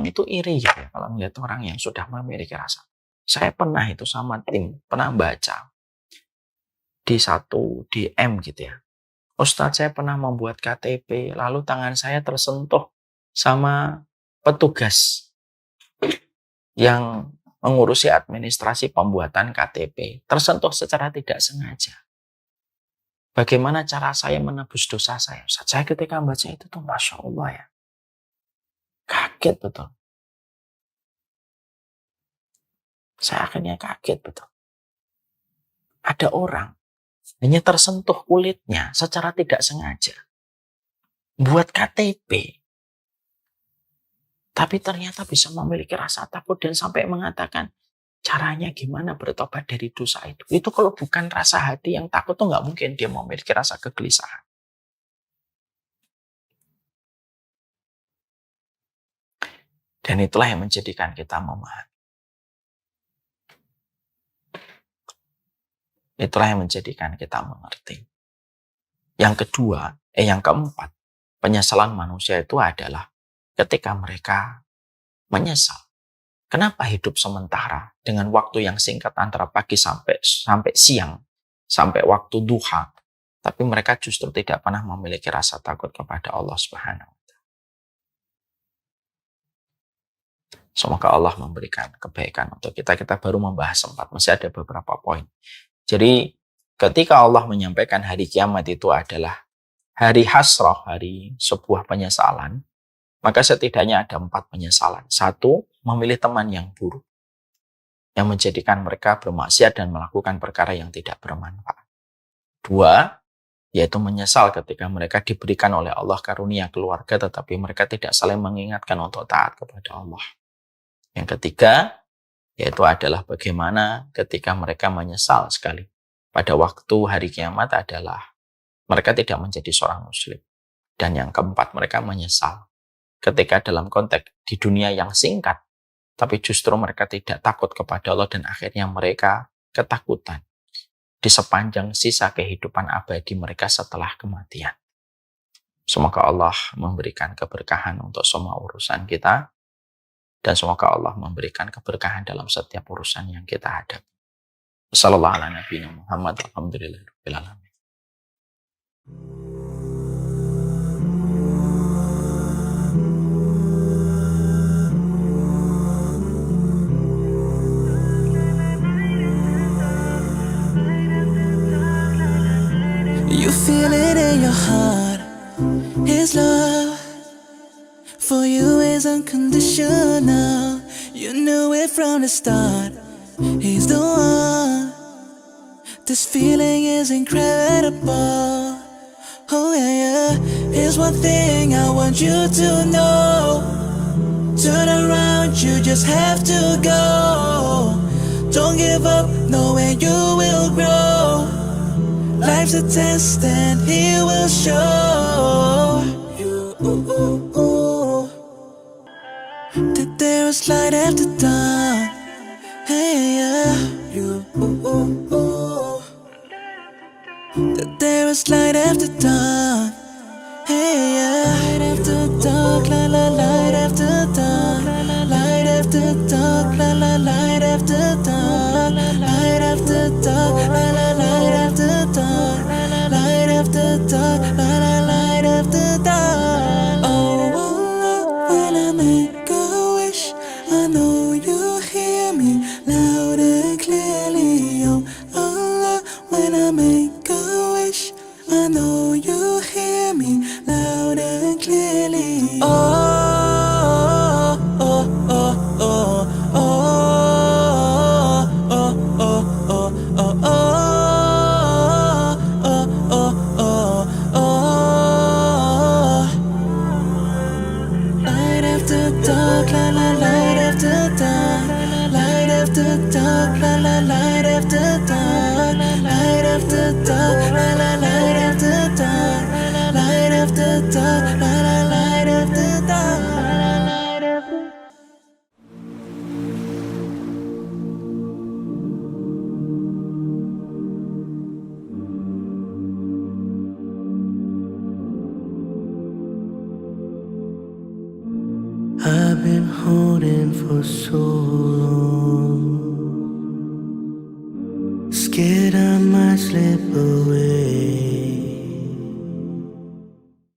itu iri gitu ya, kalau melihat orang yang sudah memiliki rasa. Saya pernah itu sama tim, pernah baca di satu DM gitu ya. Ustadz, saya pernah membuat KTP, lalu tangan saya tersentuh sama petugas yang mengurusi administrasi pembuatan KTP, tersentuh secara tidak sengaja. Bagaimana cara saya menebus dosa saya? Saya ketika membaca itu tuh Masya Allah ya. Kaget betul. Saya akhirnya kaget betul. Ada orang hanya tersentuh kulitnya secara tidak sengaja. Buat KTP. Tapi ternyata bisa memiliki rasa takut dan sampai mengatakan caranya gimana bertobat dari dosa itu. Itu kalau bukan rasa hati yang takut tuh nggak mungkin dia memiliki rasa kegelisahan. Dan itulah yang menjadikan kita memahami. Itulah yang menjadikan kita mengerti. Yang keempat, penyesalan manusia itu adalah ketika mereka menyesal. Kenapa hidup sementara dengan waktu yang singkat antara pagi sampai siang, sampai waktu duha, tapi mereka justru tidak pernah memiliki rasa takut kepada Allah Subhanahu wa Ta'ala. Semoga Allah memberikan kebaikan untuk kita. Kita baru membahas 4, masih ada beberapa poin. Jadi ketika Allah menyampaikan hari kiamat itu adalah hari hasrah, hari sebuah penyesalan, maka setidaknya ada 4 penyesalan. 1, memilih teman yang buruk, yang menjadikan mereka bermaksiat dan melakukan perkara yang tidak bermanfaat. 2, yaitu menyesal ketika mereka diberikan oleh Allah karunia keluarga, tetapi mereka tidak saling mengingatkan untuk taat kepada Allah. Yang ketiga, yaitu adalah bagaimana ketika mereka menyesal sekali pada waktu hari kiamat adalah mereka tidak menjadi seorang muslim. Dan yang keempat, mereka menyesal ketika dalam konteks di dunia yang singkat, tapi justru mereka tidak takut kepada Allah dan akhirnya mereka ketakutan di sepanjang sisa kehidupan abadi mereka setelah kematian. Semoga Allah memberikan keberkahan untuk semua urusan kita dan semoga Allah memberikan keberkahan dalam setiap urusan yang kita hadapi. Wassallallahu ala nabiyina Muhammad, alhamdulillahirabbil alamin. You feel it in your heart, His love for you is unconditional. You knew it from the start, He's the one. This feeling is incredible. Oh yeah, yeah. Here's one thing I want you to know. Turn around, you just have to go. Don't give up, knowing you will grow. Life's a test and He will show you that there is light after dawn. Hey, yeah, that there is light after dawn. Hey, yeah, light after dark, la la, light after dawn. Light after dark, la la, light after dawn. Light after dark, la la, light after dawn. Light after dark, la la, light after dawn. Oh, when I make a wish, I know you hear me loud and clearly. Oh, Allah, when I make a wish, I know you hear me loud and clearly. Oh, oh, oh, oh, oh, oh, oh, oh, oh, oh, oh, oh, oh. Light after dark, la la, light after dark. Light after dark, la la, light after dark. Light after dark, la la, light after dark. Light after I've been holding for so long, scared I might slip away.